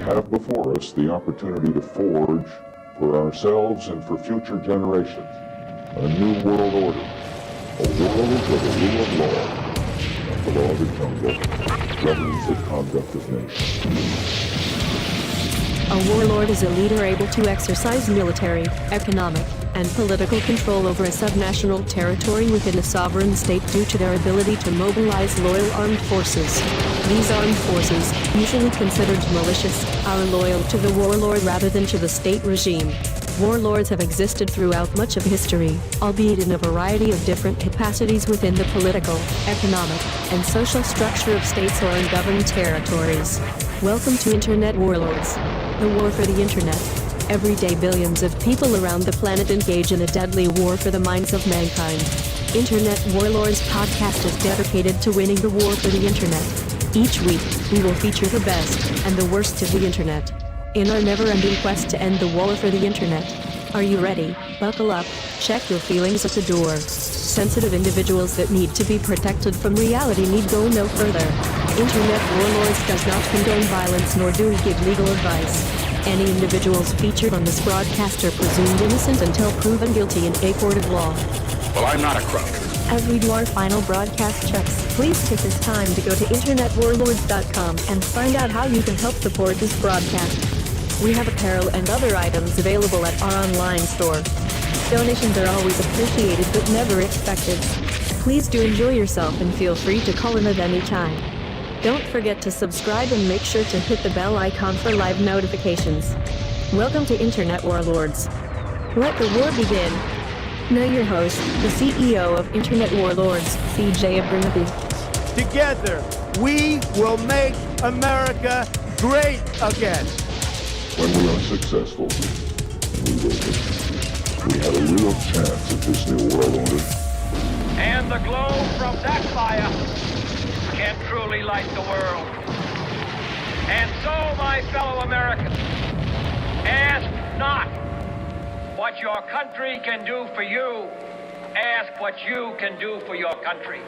have before us the opportunity to forge, for ourselves and for future generations, a new world order, a world where the rule of law, and the law of the jungle, governs the conduct of nations. A warlord is a leader able to exercise military, economic, and political control over a subnational territory within a sovereign state due to their ability to mobilize loyal armed forces. These armed forces, usually considered malicious, are loyal to the warlord rather than to the state regime. Warlords have existed throughout much of history, albeit in a variety of different capacities within the political, economic, and social structure of states or ungoverned territories. Welcome to Internet Warlords, the war for the Internet. Every day billions of people around the planet engage in a deadly war for the minds of mankind. Internet Warlords podcast is dedicated to winning the war for the Internet. Each week, we will feature the best and the worst of the Internet in our never-ending quest to end the war for the Internet. Are you ready? Buckle up, check your feelings at the door. Sensitive individuals that need to be protected from reality need go no further. Internet Warlords does not condone violence, nor do we give legal advice. Any individuals featured on this broadcast are presumed innocent until proven guilty in a court of law. Well, I'm not a crook. As we do our final broadcast checks, please take this time to go to internetwarlords.com and find out how you can help support this broadcast. We have apparel and other items available at our online store. Donations are always appreciated but never expected. Please do enjoy yourself and feel free to call in at any time. Don't forget to subscribe and make sure to hit the bell icon for live notifications. Welcome to Internet Warlords. Let the war begin. Now your host, the CEO of Internet Warlords, CJ Abernathy. Together, we will make America great again. When we are successful, and we will be, we have a real chance at this new world order. And the glow from that fire can truly light the world. And so, my fellow Americans, ask not what your country can do for you. Ask what you can do for your country.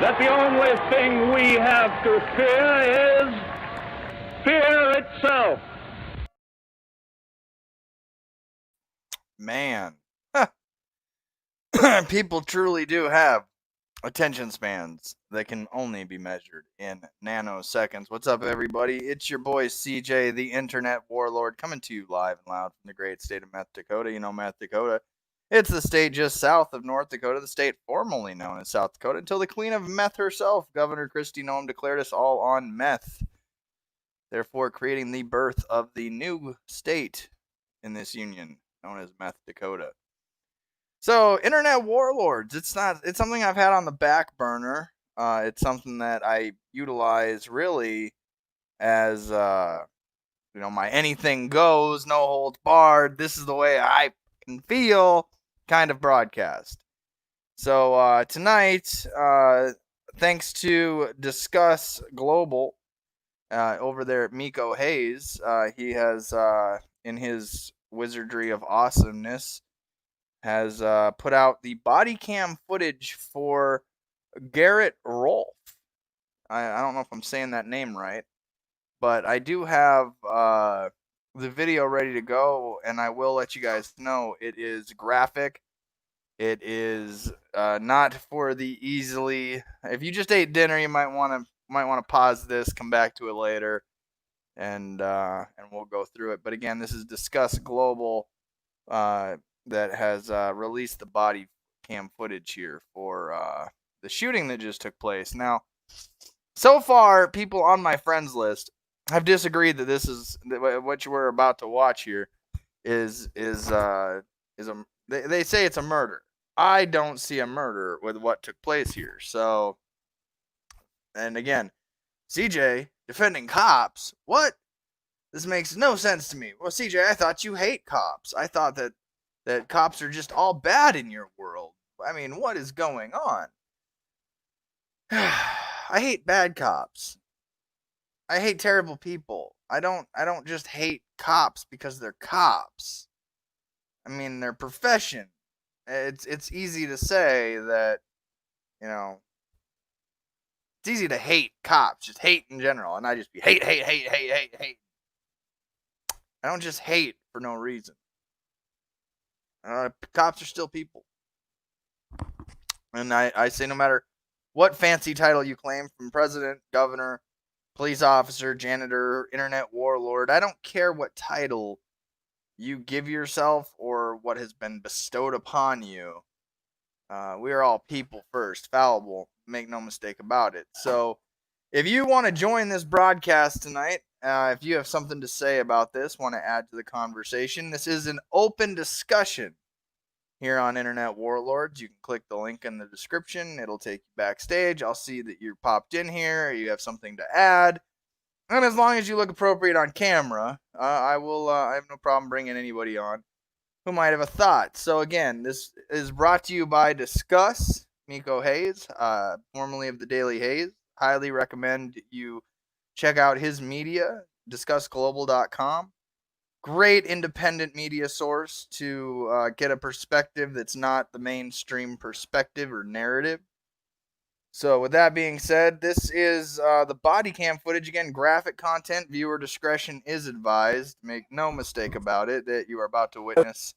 That the only thing we have to fear is fear itself. Man, people truly do have attention spans that can only be measured in nanoseconds. What's up, everybody? It's your boy CJ, the Internet Warlord, coming to you live and loud from the great state of Meth Dakota. You know Meth Dakota. It's the state just south of North Dakota, the state formerly known as South Dakota, until the queen of meth herself, Governor Kristi Noem, declared us all on meth, therefore creating the birth of the new state in this union, known as Meth Dakota. So, Internet Warlords, it's something I've had on the back burner. It's something that I utilize really as, my anything goes, no holds barred, this is the way I can feel kind of broadcast. So, tonight, thanks to Discuss Global, over there at Miko Hayes, he has, in his wizardry of awesomeness, has put out the body cam footage for Garrett Rolfe. I don't know if I'm saying that name right, but I do have the video ready to go, and I will let you guys know it is graphic. It is not for the easily. If you just ate dinner, you might want to pause this, come back to it later, and we'll go through it. But again, this is Discuss Global that has released the body cam footage here for the shooting that just took place. Now, so far, people on my friends list have disagreed that this is what you were about to watch here is a they say it's a murder. I don't see a murder with what took place here. So, and again, CJ defending cops. What? This makes no sense to me. Well, CJ, I thought you hate cops. I thought that cops are just all bad in your world. I mean, what is going on? I hate bad cops. I hate terrible people. I don't just hate cops because they're cops. I mean, their profession. It's easy to say that, It's easy to hate cops, just hate in general, and I just be hate. I don't just hate for no reason. Cops are still people. And I say no matter what fancy title you claim, from president, governor, police officer, janitor, internet warlord, I don't care what title you give yourself or what has been bestowed upon you. We are all people first, fallible, make no mistake about it. So if you want to join this broadcast tonight, if you have something to say about this, want to add to the conversation, this is an open discussion here on Internet Warlords. You can click the link in the description. It'll take you backstage. I'll see that you're popped in here. You have something to add. And as long as you look appropriate on camera, I have no problem bringing anybody on who might have a thought. So again, this is brought to you by Discuss, Miko Hayes, formerly of the Daily Hayes. Highly recommend you check out his media, discussglobal.com. Great independent media source to get a perspective that's not the mainstream perspective or narrative. So with that being said, this is the body cam footage. Again, graphic content, viewer discretion is advised. Make no mistake about it that you are about to witness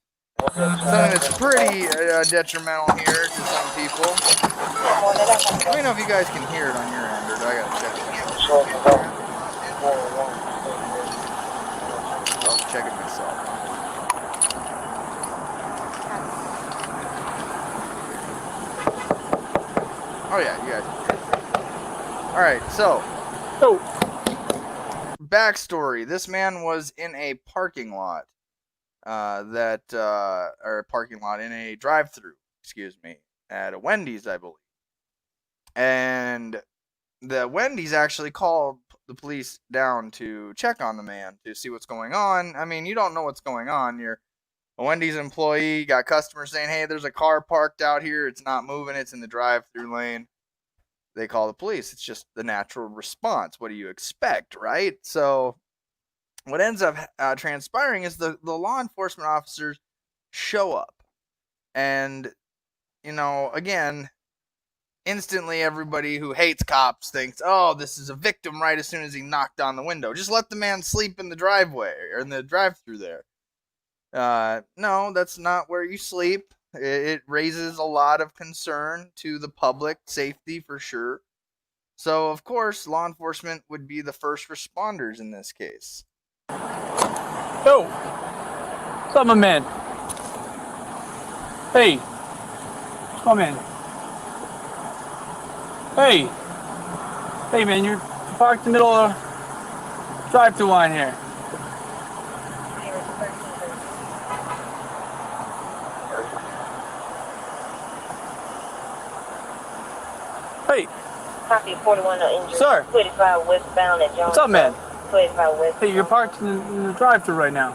something that's pretty detrimental here to some people. Let me know if you guys can hear it on your end, or do I gotta check it? I'll check it myself. Oh yeah, you guys. Alright, so backstory. This man was in a parking lot in a drive-thru, at a Wendy's, I believe. And the Wendy's actually called the police down to check on the man to see what's going on. I mean, you don't know what's going on. You're a Wendy's employee, got customers saying, hey, there's a car parked out here. It's not moving. It's in the drive-thru lane. They call the police. It's just the natural response. What do you expect, right? So what ends up transpiring is the law enforcement officers show up. And, again, instantly everybody who hates cops thinks, oh, this is a victim right as soon as he knocked on the window. Just let the man sleep in the driveway or in the drive-thru there. No, that's not where you sleep. It raises a lot of concern to the public safety for sure. So, of course, law enforcement would be the first responders in this case. Yo, what's up, my man? Hey, come in. Hey, man, you're parked in the middle of the drive-thru line here. Hey. Copy 41 injured. Sir. 25 westbound at Jones. What's up, man? 25 west. Hey, you're parked in the drive-thru right now.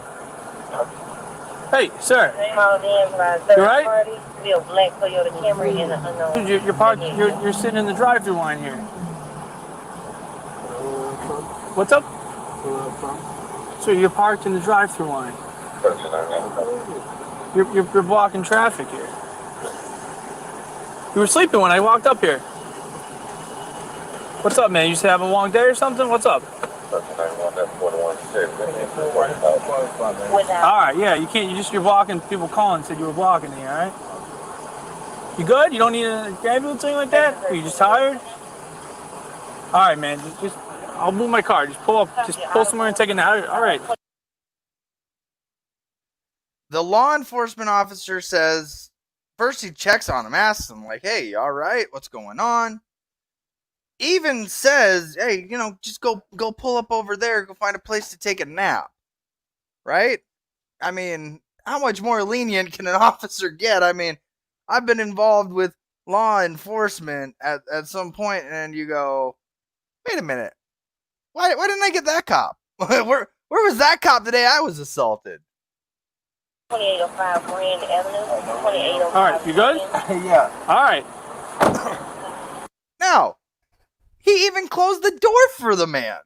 Hey, sir. Called in by a third You right? party. Be a black Toyota Camry and an unknown. Dude, you're parked. You're sitting in the drive-thru line here. What's up? So you're parked in the drive-thru line. You're blocking traffic here. You were sleeping when I walked up here. What's up, man? You just have a long day or something? What's up? Alright, yeah, you can't, you're blocking, people calling said you were blocking me, alright? You good? You don't need an ambulance or anything like that? Are you just tired? Alright, man, just I'll move my car. Just pull somewhere and take a nap. Alright. The law enforcement officer says, first he checks on him, asks him, like, hey, you alright? What's going on? Even says, hey, just go pull up over there, go find a place to take a nap. Right? I mean, how much more lenient can an officer get? I mean, I've been involved with law enforcement at some point, and you go, wait a minute. Why didn't I get that cop? Where was that cop the day I was assaulted? 2805 Grand Avenue. 2805. Alright, you good? Yeah. Alright. Now, he even closed the door for the man.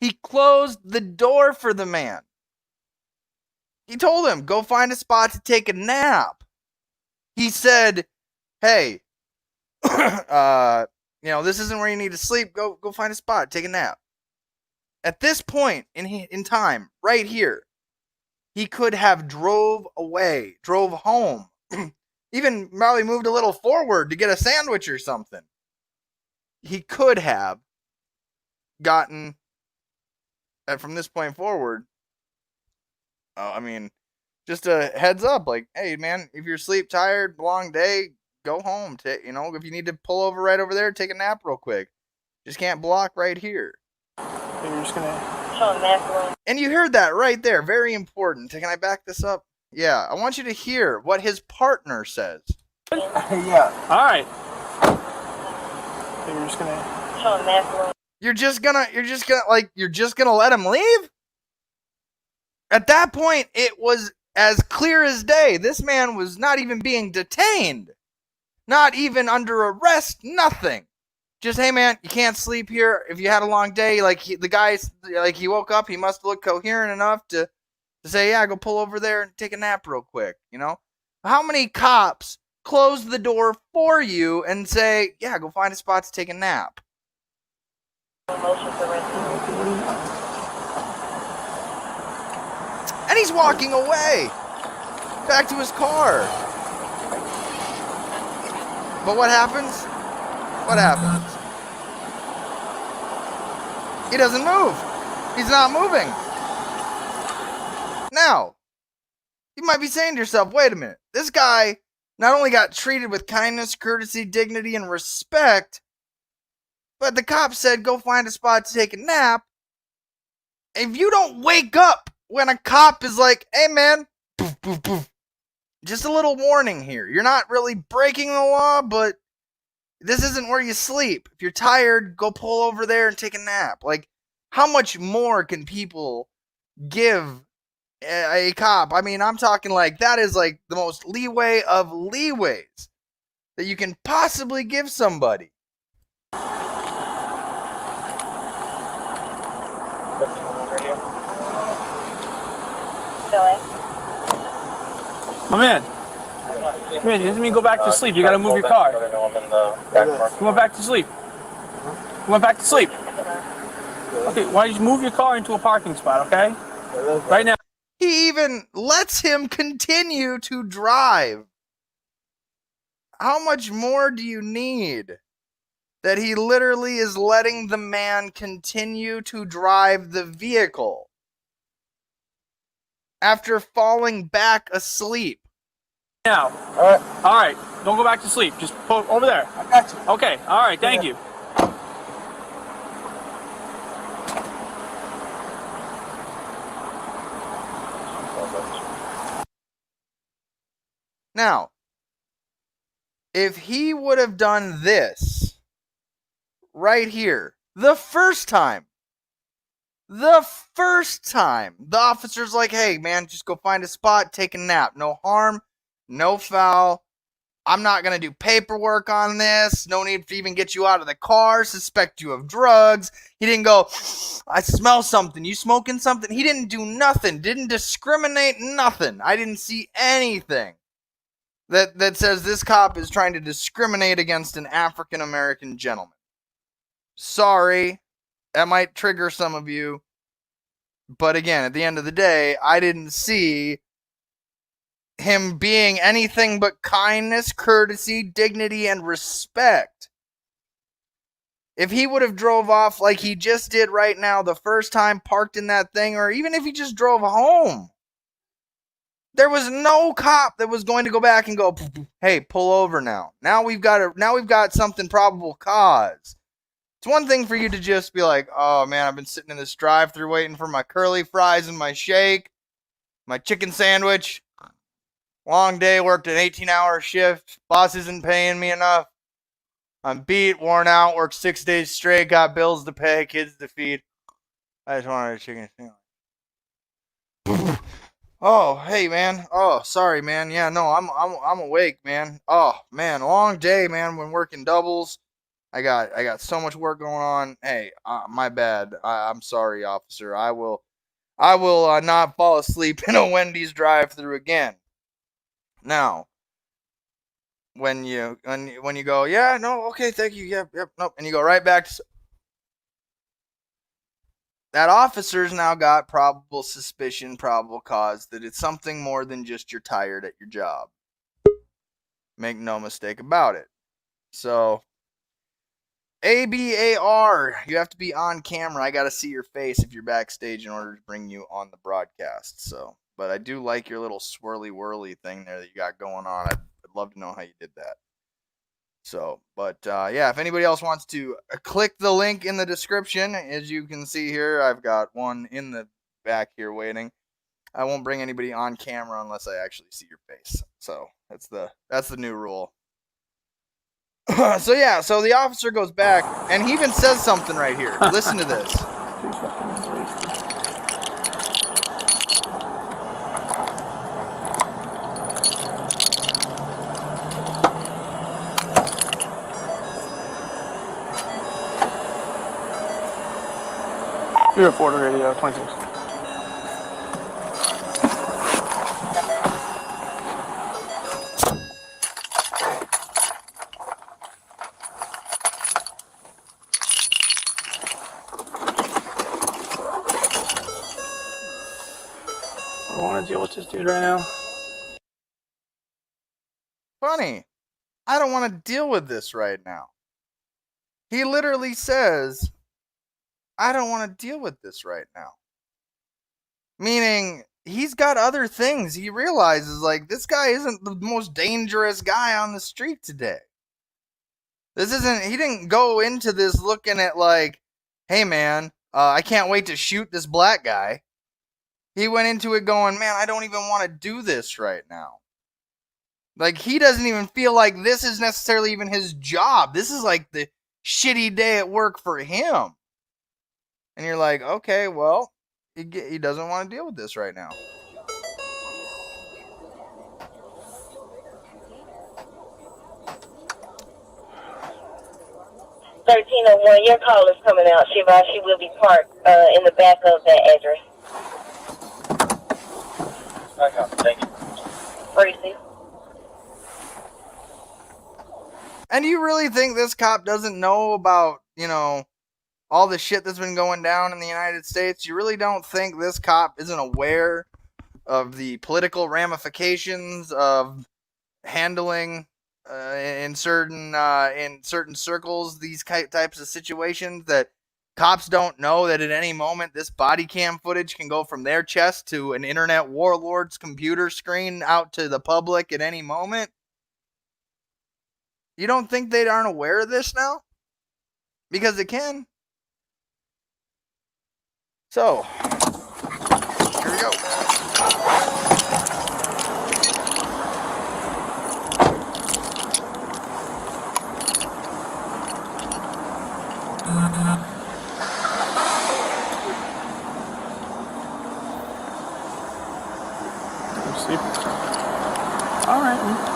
He closed the door for the man. He told him, go find a spot to take a nap. He said, hey, this isn't where you need to sleep. Go find a spot. Take a nap. At this point in time, right here, he could have drove home, even probably moved a little forward to get a sandwich or something. He could have gotten, from this point forward, just a heads up, like, hey, man, if you're sleep tired, long day, go home. If you need to pull over right over there, take a nap real quick. Just can't block right here. You're just gonna... And you heard that right there. Very important. Can I back this up? Yeah, I want you to hear what his partner says. Yeah. All right. You're just gonna let him leave? At that point, it was as clear as day. This man was not even being detained. Not even under arrest, nothing. Just, hey, man, you can't sleep here. If you had a long day, he woke up, he must look coherent enough to say, yeah, go pull over there and take a nap real quick, How many cops close the door for you and say, yeah, go find a spot to take a nap? And he's walking away, back to his car. But what happens? He doesn't move. He's not moving. Now, you might be saying to yourself, wait a minute. This guy not only got treated with kindness, courtesy, dignity, and respect, but the cop said go find a spot to take a nap. If you don't wake up when a cop is like, hey, man, poof, poof, poof. Just a little warning here. You're not really breaking the law, but this isn't where you sleep. If you're tired, go pull over there and take a nap. Like, how much more can people give a cop? I mean, I'm talking like that is like the most leeway of leeways that you can possibly give somebody. My man, it doesn't mean go back to sleep. You gotta move your car. You went back to sleep. You went back to sleep. Okay, why don't you move your car into a parking spot, okay? Right now. He even lets him continue to drive. How much more do you need? That he literally is letting the man continue to drive the vehicle after falling back asleep. Now. All right. Don't go back to sleep. Just pull over there. I got you. Okay. All right. Thank you. Now, if he would have done this right here, the first time, the officer's like, hey, man, just go find a spot, take a nap. No harm, no foul. I'm not going to do paperwork on this. No need to even get you out of the car, suspect you of drugs. He didn't go, I smell something. You smoking something? He didn't do nothing. Didn't discriminate, nothing. I didn't see anything that says this cop is trying to discriminate against an African-American gentleman. Sorry, that might trigger some of you. But again, at the end of the day, I didn't see him being anything but kindness, courtesy, dignity, and respect. If he would have drove off like he just did right now the first time, parked in that thing, or even if he just drove home, there was no cop that was going to go back and go, hey, pull over now. Now we've got something probable cause. It's one thing for you to just be like, oh man, I've been sitting in this drive-thru waiting for my curly fries and my shake, my chicken sandwich. Long day, worked an 18-hour shift. Boss isn't paying me enough. I'm beat, worn out, worked 6 days straight, got bills to pay, kids to feed. I just wanted a chicken sandwich. Oh, hey, man. Oh, sorry, man. Yeah, no, I'm awake, man. Oh, man, long day, man, when working doubles. I got so much work going on. Hey, my bad. I'm sorry, officer. I will not fall asleep in a Wendy's drive-thru again. Now, when you go, yeah, no, okay, thank you, yep, nope, and you go right back to that officer's now got probable suspicion, probable cause that it's something more than just you're tired at your job. Make no mistake about it. So, ABAR, you have to be on camera. I got to see your face if you're backstage in order to bring you on the broadcast. So, but I do like your little swirly whirly thing there that you got going on. I'd love to know how you did that. So, but yeah, if anybody else wants to click the link in the description, as you can see here, I've got one in the back here waiting. I won't bring anybody on camera unless I actually see your face. So that's the new rule. So yeah, so the officer goes back and he even says something right here. Listen to this. You're a Porter Radio 26. I want to deal with this dude right now. Funny. I don't want to deal with this right now. He literally says, I don't want to deal with this right now. Meaning, he's got other things. He realizes, like, this guy isn't the most dangerous guy on the street today. He didn't go into this looking at, like, hey, man, I can't wait to shoot this black guy. He went into it going, man, I don't even want to do this right now. Like, he doesn't even feel like this is necessarily even his job. This is like the shitty day at work for him. And you're like, okay, well, he doesn't want to deal with this right now. Your call is coming out. She will be parked in the back of that address. Thank you. Receive. And do you really think this cop doesn't know about, all the shit that's been going down in the United States? You really don't think this cop isn't aware of the political ramifications of handling in certain circles these types of situations, that cops don't know that at any moment this body cam footage can go from their chest to an internet warlord's computer screen out to the public at any moment? You don't think they aren't aware of this now? Because it can. So, here we go. All right, man.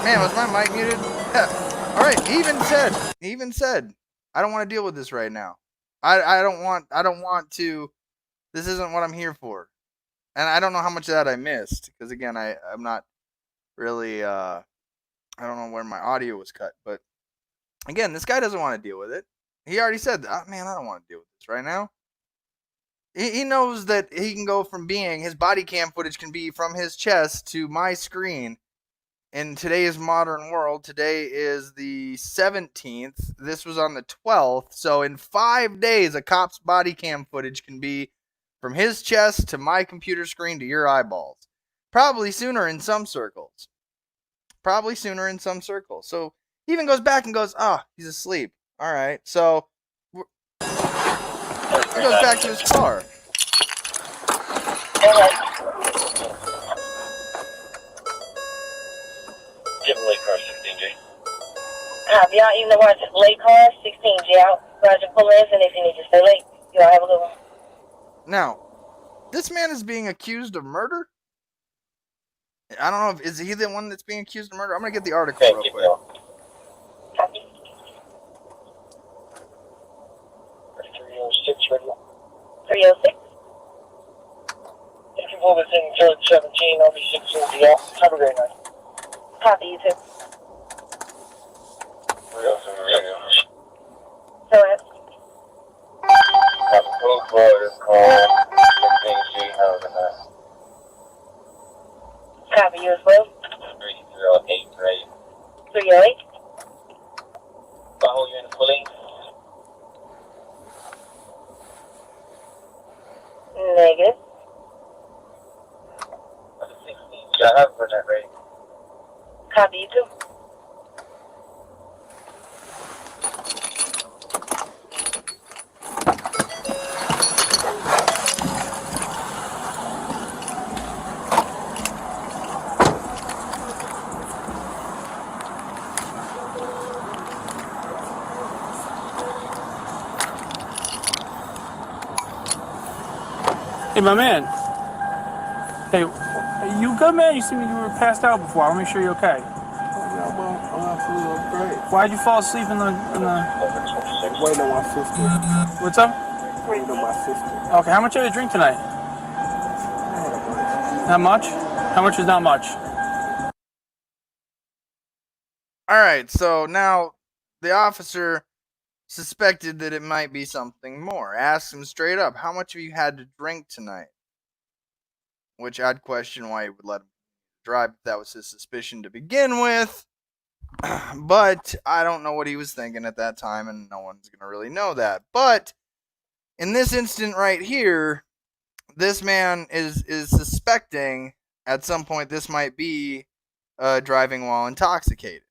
Man, was my mic muted? All right, he even said, I don't want to deal with this right now. I don't want to. This isn't what I'm here for. And I don't know how much of that I missed, because again, I'm not really, I don't know where my audio was cut, but again, this guy doesn't want to deal with it. He already said, man, I don't want to deal with this right now. He knows that he can go from being, his body cam footage can be from his chest to my screen. In today's modern world, today is the 17th. This was on the 12th. So in 5 days, a cop's body cam footage can be from his chest to my computer screen to your eyeballs. Probably sooner in some circles. So he even goes back and goes, he's asleep. All right. So he goes back to his car. Give him late car 16G. Y'all even watch late car 16G out. Roger, pull in, and if you need to stay late, y'all have a good one. Now, this man is being accused of murder? I don't know, is he the one that's being accused of murder? I'm going to get the article real quick. Pullman in George 17, I'll be 16 GL. Have a great night. Copy, you too. We got some radio. Go ahead. Code for is called 16G. How was that? Copy, you as well. 3083. 308. Follow you in the police. Negative. That's 16G. I have for that rate. Copy, you too. Hey, my man. Hey, you good, man? You seem like you were passed out before. I want to make sure you're okay. Yeah, I'm absolutely great. Why'd you fall asleep in the... Waiting on my sister. What's up? Waiting on my sister. Okay, how much did you drink tonight? Not much? How much is not much? Alright, so now the officer suspected that it might be something more. Asked him straight up, how much have you had to drink tonight? Which I'd question why he would let him drive if that was his suspicion to begin with. But I don't know what he was thinking at that time, and no one's going to really know that. But in this instant right here, this man is suspecting at some point this might be driving while intoxicated.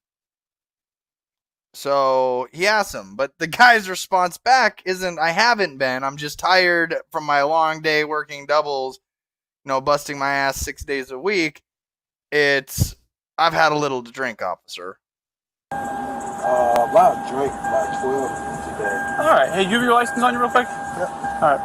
So he asks him, but the guy's response back isn't, I haven't been, I'm just tired from my long day working doubles, busting my ass 6 days a week. It's, I've had a little to drink, officer. About a drink, about 12 today. Alright, hey, do you have your license on you real quick? Yeah. Alright.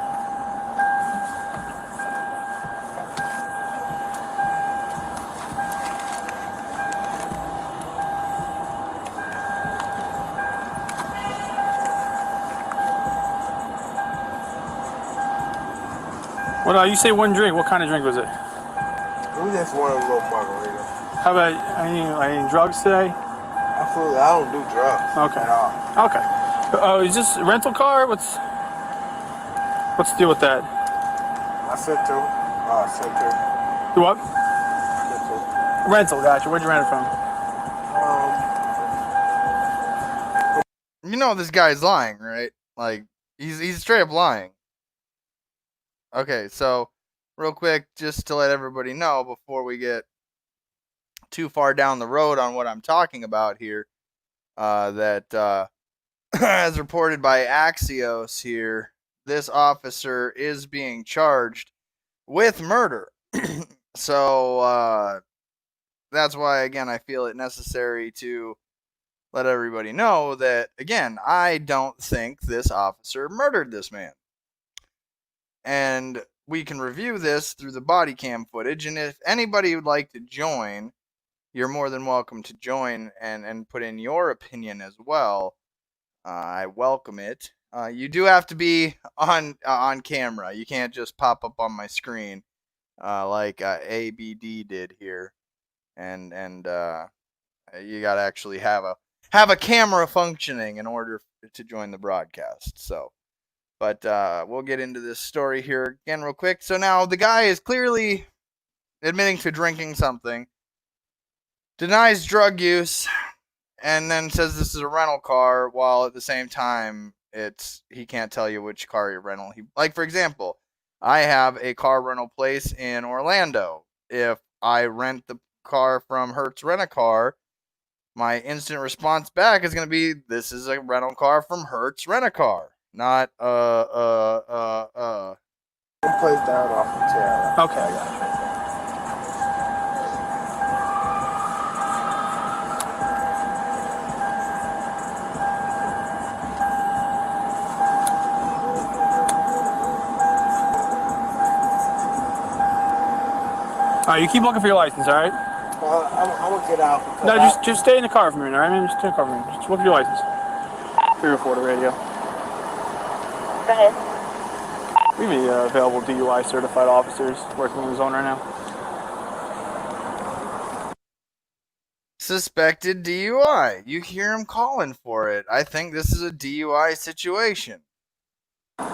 Well, you say one drink. What kind of drink was it? It was just one little margarita. How about any drugs today? Absolutely, I don't do drugs. Okay. At all. Okay. Is this a rental car? What's the deal with that? I sent her. You what? Sent her. Rental, gotcha. Where'd you rent it from? This guy's lying, right? Like, he's straight up lying. Okay, so real quick, just to let everybody know before we get too far down the road on what I'm talking about here, that as reported by Axios here, this officer is being charged with murder. So that's why, again, I feel it necessary to let everybody know that, again, I don't think this officer murdered this man. And we can review this through the body cam footage. And if anybody would like to join, you're more than welcome to join and put in your opinion as well. I welcome it. You do have to be on camera. You can't just pop up on my screen like ABD did here. And you got to actually have a camera functioning in order to join the broadcast. So. But we'll get into this story here again real quick. So now the guy is clearly admitting to drinking something, denies drug use, and then says this is a rental car, while at the same time he can't tell you which car you rental. Like, for example, I have a car rental place in Orlando. If I rent the car from Hertz Rent-A-Car, my instant response back is going to be, this is a rental car from Hertz Rent-A-Car. Not, One place down off the tail. Okay, I got you. Alright, you keep looking for your license, alright? I'm gonna get out. No, just stay in the car for a minute, alright, man? Just stay in the car for a minute. Just look for your license. 304 the radio. Go ahead. We have any available DUI certified officers working in the zone right now. Suspected DUI. You hear him calling for it. I think this is a DUI situation. I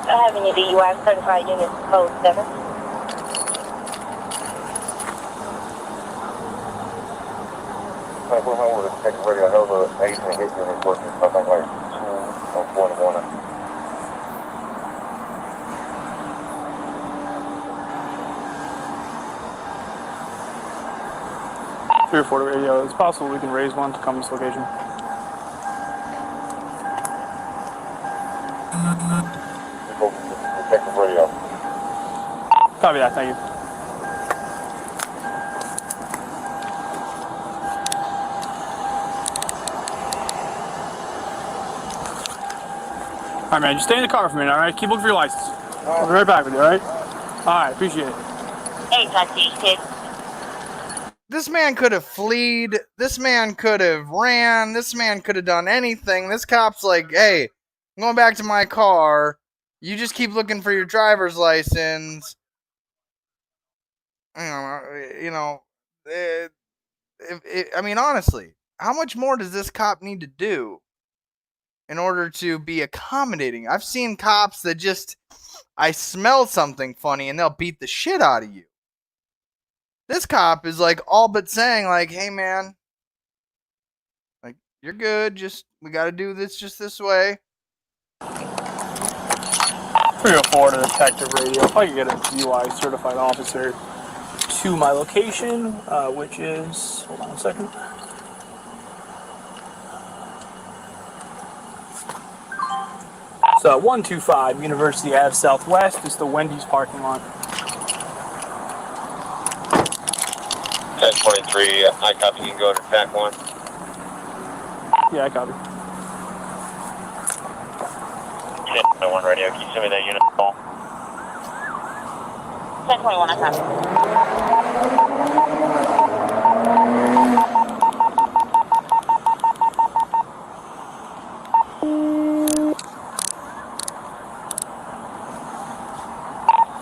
have any DUI certified units, code 7. I know the 18 hit unit working, I think like 2 on 4 in the morning. Three or four to radio. It's possible we can raise one to come to this location. Detective radio. Copy that, thank you. Alright, man, just stay in the car for a minute, alright? Keep looking for your license. I'll be right back with you, alright? Alright, appreciate it. 8 This man could have fleed. This man could have ran. This man could have done anything. This cop's like, hey, I'm going back to my car. You just keep looking for your driver's license. I mean, honestly, how much more does this cop need to do in order to be accommodating? I've seen cops that just, I smell something funny and they'll beat the shit out of you. This cop is like all but saying like, hey man, like you're good, just we gotta do this just this way. 304 to detective radio. If I could get a DUI certified officer to my location, which is, hold on a second. So 125 University Ave Southwest is the Wendy's parking lot. 1023, I copy. You can go to TAC 1. Yeah, I copy. 1021 radio. Can you send me that unit call? 1021, I copy.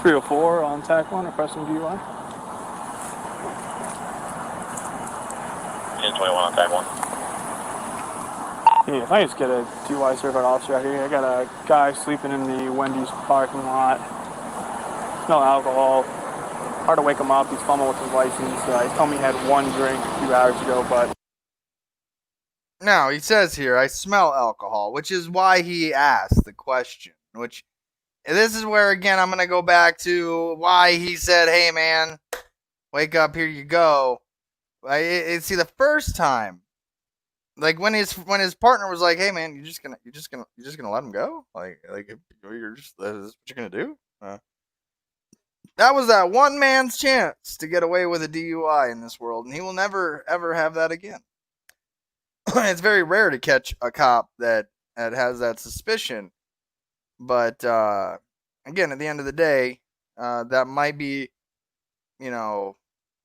.304 on TAC 1, requesting DUI. 1021 on TAC 1. Yeah, if I just get a DUI certified officer out here, I got a guy sleeping in the Wendy's parking lot. Smell alcohol. Hard to wake him up. He's fumbling with his license. He told me he had one drink a few hours ago, but... Now, he says here, I smell alcohol, which is why he asked the question, which... This is where, again, I'm going to go back to why he said, hey, man, wake up, here you go. See, the first time, like when his partner was like, hey, man, you're just gonna let him go? Like you're just, this is what you're going to do? That was that one man's chance to get away with a DUI in this world, and he will never, ever have that again. It's very rare to catch a cop that has that suspicion. But, again, at the end of the day, that might be,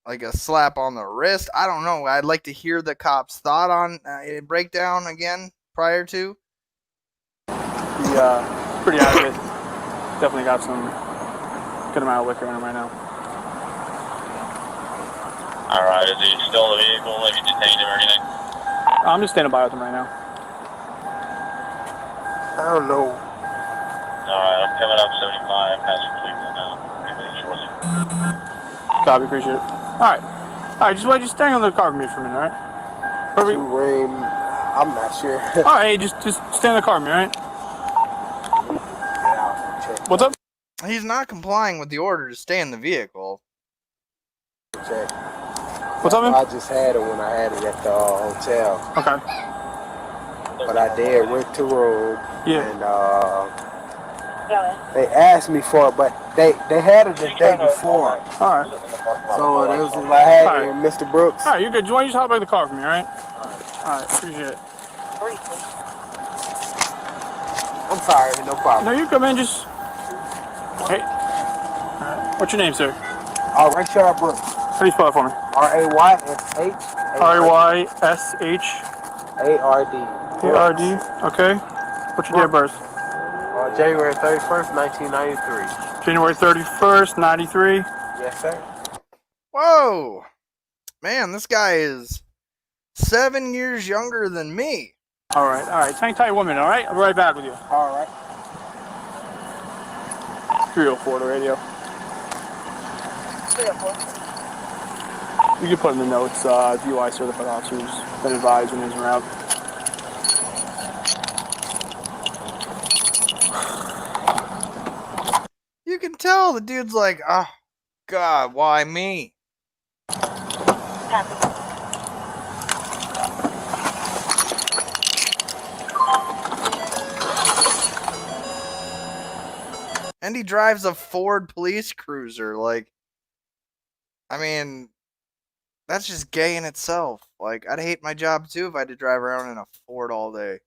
like a slap on the wrist. I don't know. I'd like to hear the cop's thought on a breakdown again prior to. Pretty out of it. Definitely got some good amount of liquor in him right now. Alright, is he still in the vehicle? Like you detained him or anything? I'm just standing by with him right now. I don't know. Alright, I'm coming up 75, passing Cleveland now. Shortly. Copy, appreciate it. Alright, just stay on the car with me for a minute, alright? I'm not sure. Alright, just stay in the car with me, alright? What's up? He's not complying with the order to stay in the vehicle. Check. What's up, man? I just had it when I had it at the hotel. Okay. But I did went to road. Yeah. And they asked me for it, but they had it the day before. Alright. So it was I had it with Mr. Brooks. Alright, you're good. You want to just hop back in the car for me, alright? Alright, appreciate it. I'm sorry, no problem. No, you come in, just... Hey. Alright. What's your name, sir? Rayshard Brooks. How do you spell it for me? Raysh. Raysh. ARD. ARD. Okay. What's your date of birth? January 31st, 1993. January 31st, 93. Yes, sir. Whoa! Man, this guy is 7 years younger than me. All right. Hang tight 1 minute, all right? I'll be right back with you. All right. 304 to radio. 304. You can put in the notes, DUI certified officers been advised when he's around. You can tell the dude's like, oh, God, why me? Copy. And he drives a Ford police cruiser. Like, I mean, that's just gay in itself. Like, I'd hate my job too if I had to drive around in a Ford all day.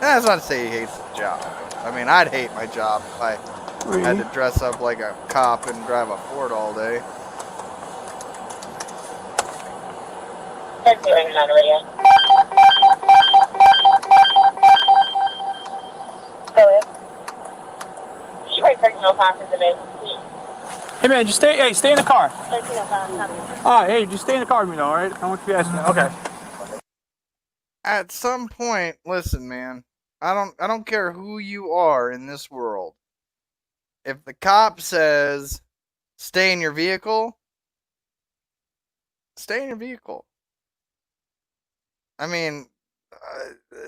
That's not to say he hates the job. I mean, I'd hate my job if I had to dress up like a cop and drive a Ford all day. That's the Raven on the radio. Go ahead. Detroit 1305 is available. Hey man, just stay in the car. 1305, copy. Alright, hey, just stay in the car with me though, alright? I want you to ask me. Okay. At some point, listen, man. I don't care who you are in this world. If the cop says, stay in your vehicle, stay in your vehicle. I mean,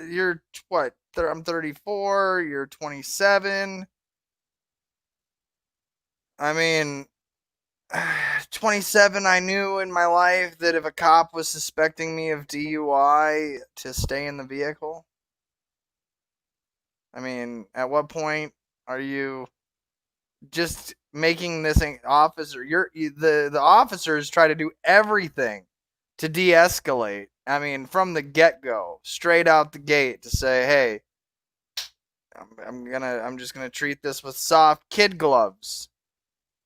you're what? I'm 34, you're 27. I mean, 27, I knew in my life that if a cop was suspecting me of DUI, to stay in the vehicle. I mean, at what point are you just making this officer? The officers try to do everything to de-escalate. I mean, from the get-go, straight out the gate, to say, hey, I'm just gonna treat this with soft kid gloves.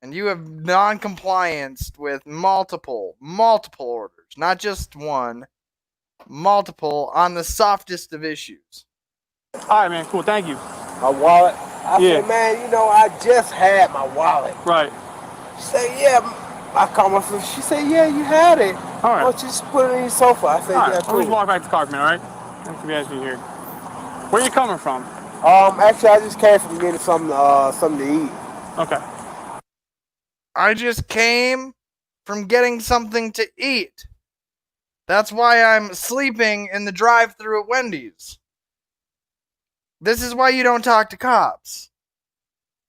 And you have non-compliance with multiple orders, not just one, multiple on the softest of issues. All right, man. Cool. Thank you. My wallet. I said, man, you know, I just had my wallet. Right. She said, yeah. I called my sister. She said, yeah, you had it. All right. Why don't you just put it in your sofa? I said, yeah, I'll just walk back to the car, man, all right? Thanks for asking here. Where are you coming from? Actually, I just came from getting something to eat. Okay. I just came from getting something to eat. That's why I'm sleeping in the drive-thru at Wendy's. This is why you don't talk to cops.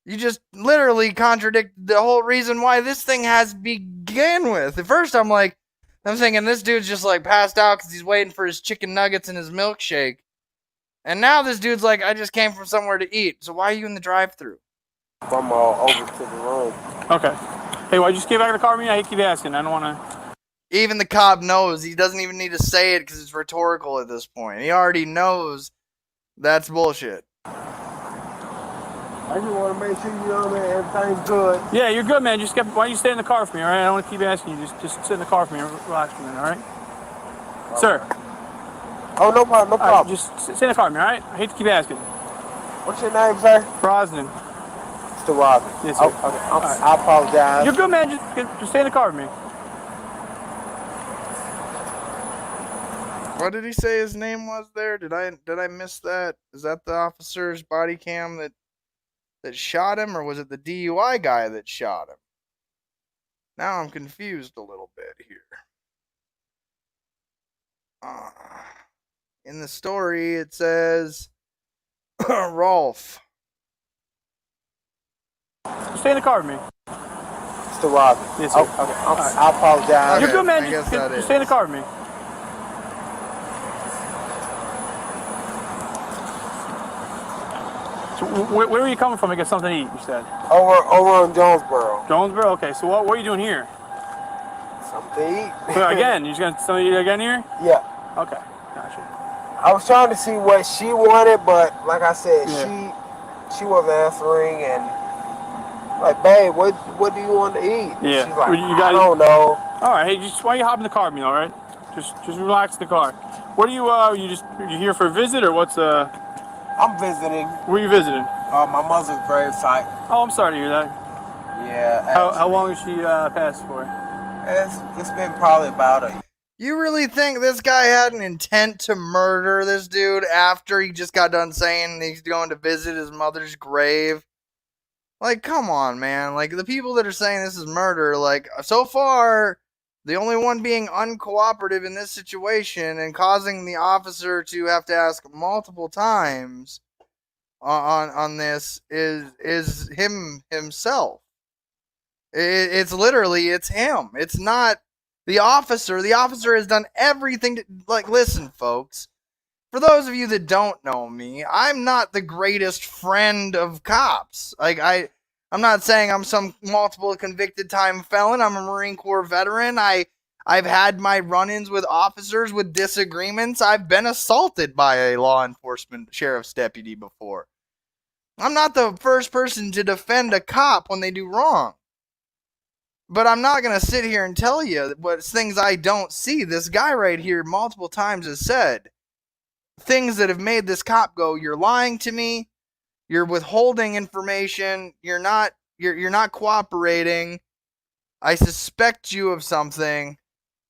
You just literally contradicted the whole reason why this thing has began with. At first, I'm thinking this dude's just like passed out because he's waiting for his chicken nuggets and his milkshake. And now this dude's like, I just came from somewhere to eat. So why are you in the drive-thru? From over to the room. Okay. Hey, why'd you just get back in the car with me? I hate to keep asking. I don't want to... Even the cop knows. He doesn't even need to say it because it's rhetorical at this point. He already knows that's bullshit. I just want to make sure, you know, man, everything's good. Yeah, you're good, man. Why don't you stay in the car for me, all right? I don't want to keep asking you. Just sit in the car for me and relax for a minute, all right? Sir. Oh, no problem, no problem. Right, just stay in the car with me, all right? I hate to keep asking. What's your name, sir? Brosnan. Mr. Robin. Yes, sir. Okay. I apologize. You're good, man. Just stay in the car with me. What did he say his name was there? Did I miss that? Is that the officer's body cam that shot him, or was it the DUI guy that shot him? Now I'm confused a little bit here. In the story, it says Rolf. Stay in the car with me. Mr. Robin. Yes, sir. Okay. I apologize. You're good, man. Just stay in the car with me. So where are you coming from to get something to eat, you said? Over in Jonesboro. Jonesboro? Okay, so what are you doing here? Something to eat. So again, you're just going to something to eat again here? Yeah. Okay, gotcha. I was trying to see what she wanted, but like I said, she wasn't answering, and like, babe, what do you want to eat? Yeah. She's like, I don't know. All right, hey, why don't you hop in the car with me, all right? Just relax in the car. What are you here for a visit or what's I'm visiting. Where are you visiting? My mother's gravesite. Oh, I'm sorry to hear that. Yeah. How long has she passed for? It's been probably about a. You really think this guy had an intent to murder this dude after he just got done saying he's going to visit his mother's grave? Like, come on, man. Like, the people that are saying this is murder, like, so far, the only one being uncooperative in this situation and causing the officer to have to ask multiple times on this is himself. It's literally, it's him. It's not the officer. The officer has done everything to, like, listen, folks. For those of you that don't know me, I'm not the greatest friend of cops. Like, I'm not saying I'm some multiple convicted time felon. I'm a Marine Corps veteran. I've had my run-ins with officers with disagreements. I've been assaulted by a law enforcement sheriff's deputy before. I'm not the first person to defend a cop when they do wrong. But I'm not going to sit here and tell you what things I don't see. This guy right here multiple times has said things that have made this cop go, you're lying to me, you're withholding information, you're not cooperating, I suspect you of something,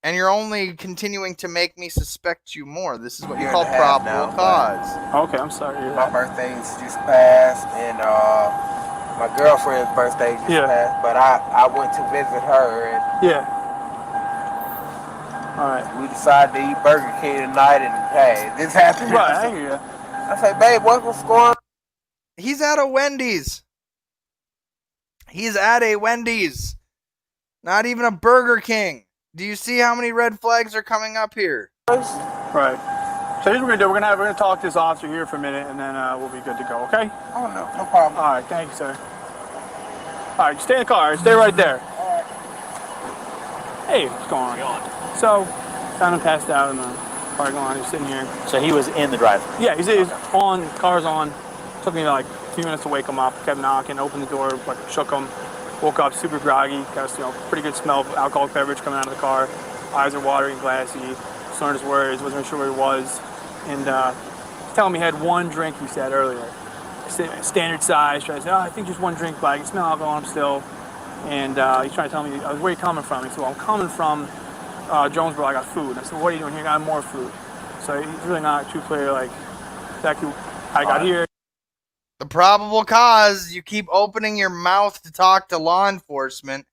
and you're only continuing to make me suspect you more. This is what you call probable cause. Okay, I'm sorry. My birthday's just passed, and my girlfriend's birthday just passed, but I went to visit her, and all right, we decided to eat Burger King tonight, and hey, this happened. Right, I hear you. I say, babe, what's going on? He's at a Wendy's. He's at a Wendy's. Not even a Burger King. Do you see how many red flags are coming up here? Right. So here's what we're gonna do. We're gonna talk to this officer here for a minute, and then we'll be good to go. Okay? Oh no problem. All right, thank you, sir. All right, stay in the car. Stay right there. Hey, what's going on? So, found him passed out in the parking lot. He's sitting here. So he was in the drive? Yeah, he's on. Car's on. Took me like a few minutes to wake him up. Kept knocking. Opened the door. Like shook him. Woke up super groggy. Got a pretty good smell of alcoholic beverage coming out of the car. Eyes are watery and glassy. Slurred his words. Wasn't sure where he was. And he's telling me he had one drink. He said earlier. Standard size. Trying to say, I think just one drink, but I can smell alcohol on him still. And he's trying to tell me, where are you coming from? He said, well, I'm coming from Jonesboro. I got food. I said, what are you doing here? I got more food. So he's really not too clear, like, exactly how I got here. The probable cause, you keep opening your mouth to talk to law enforcement,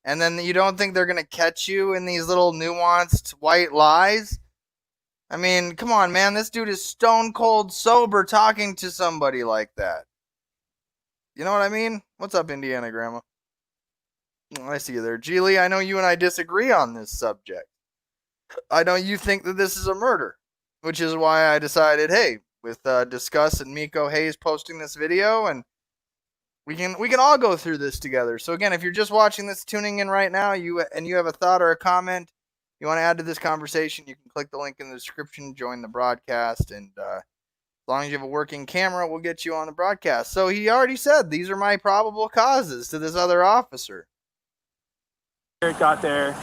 and then you don't think they're going to catch you in these little nuanced white lies? I mean, come on, man. This dude is stone cold sober talking to somebody like that. You know what I mean? What's up, Indiana Grandma? I see you there. Geely, I know you and I disagree on this subject. I know you think that this is a murder, which is why I decided, hey, with Discuss and Miko Hayes posting this video, and we can all go through this together. So again, if you're just watching this, tuning in right now, you have a thought or a comment you want to add to this conversation, you can click the link in the description, join the broadcast, and as long as you have a working camera, we'll get you on the broadcast. So he already said these are my probable causes to this other officer. It got there,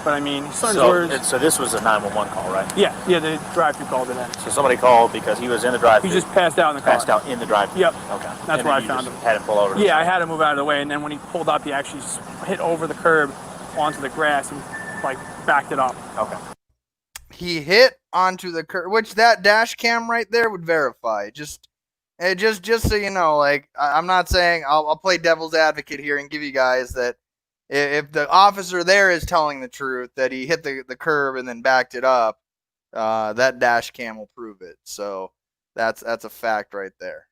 but I mean, words. So this was a 911 call, right? Yeah, the drive-thru called it in. So somebody called because he was in the drive-thru. He just passed out in the car. Passed out in the drive-thru. Yep. Okay. That's where I found him. Had him pull over. Yeah, I had to move out of the way, and then when he pulled up, he actually hit over the curb onto the grass and like backed it up. Okay. He hit onto the curb, which that dash cam right there would verify. Just so you know, like I'm not saying I'll play devil's advocate here and give you guys that. If the officer there is telling the truth that he hit the curb and then backed it up, that dash cam will prove it. So that's a fact right there.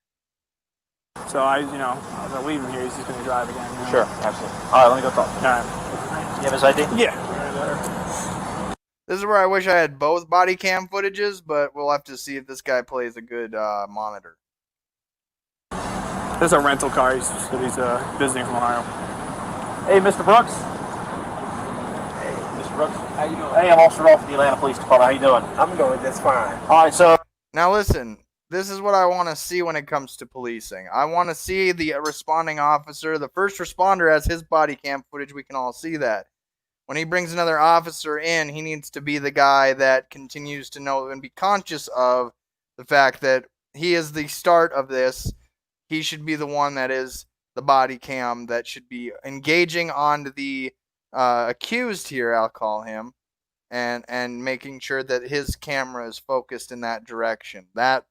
So as I leave him here, he's just going to drive again. You know? Sure, absolutely. All right, let me go talk. All right. You have his ID? Yeah. This is where I wish I had both body cam footages, but we'll have to see if this guy plays a good monitor. This is a rental car. He's visiting from Ohio. Hey, Mr. Brooks. Hey, Mr. Brooks. How you doing? Hey, I'm Officer Rolfe from the Atlanta Police Department. How you doing? I'm doing just fine. All right, so now listen. This is what I want to see when it comes to policing. I want to see the responding officer, the first responder, has his body cam footage. We can all see that. When he brings another officer in, he needs to be the guy that continues to know and be conscious of the fact that he is the start of this. He should be the one that is the body cam that should be engaging on the accused here, I'll call him, and making sure that his camera is focused in that direction. That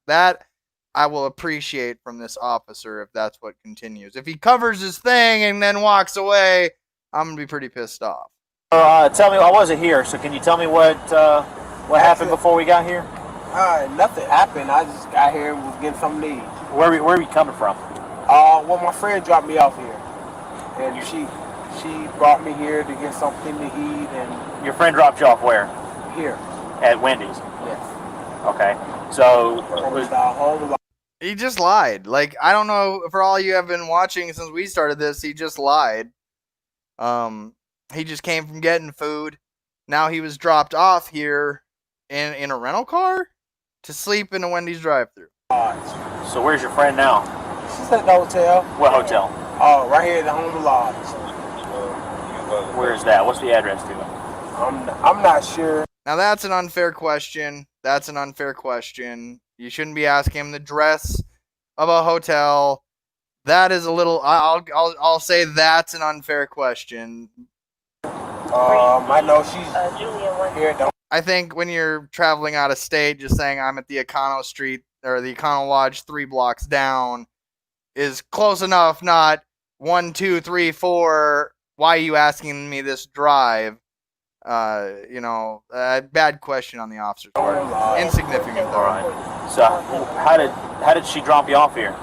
I will appreciate from this officer if that's what continues. If he covers his thing and then walks away, I'm going to be pretty pissed off. Tell me, I wasn't here, so can you tell me what happened before we got here? Nothing happened. I just got here and was getting something to eat. Where are you coming from? Well, my friend dropped me off here, and she brought me here to get something to eat. And your friend dropped you off where? Here. At Wendy's. Yes. Okay. So he just lied. Like, I don't know, for all you have been watching since we started this, he just lied. He just came from getting food. Now he was dropped off here in a rental car to sleep in a Wendy's drive-thru. So where's your friend now? She's at the hotel. What hotel? Right here at the Home Lodge. Where is that? What's the address to it? I'm not sure. Now that's an unfair question. That's an unfair question. You shouldn't be asking him the address of a hotel. That is a little. I'll say that's an unfair question. I know she's here. I think when you're traveling out of state, just saying I'm at the Econo Street or the Econo Lodge 3 blocks down is close enough. Not 1, 2, 3, 4. Why are you asking me this drive? Bad question on the officer's part. Insignificant, though. All right. So how did she drop you off here?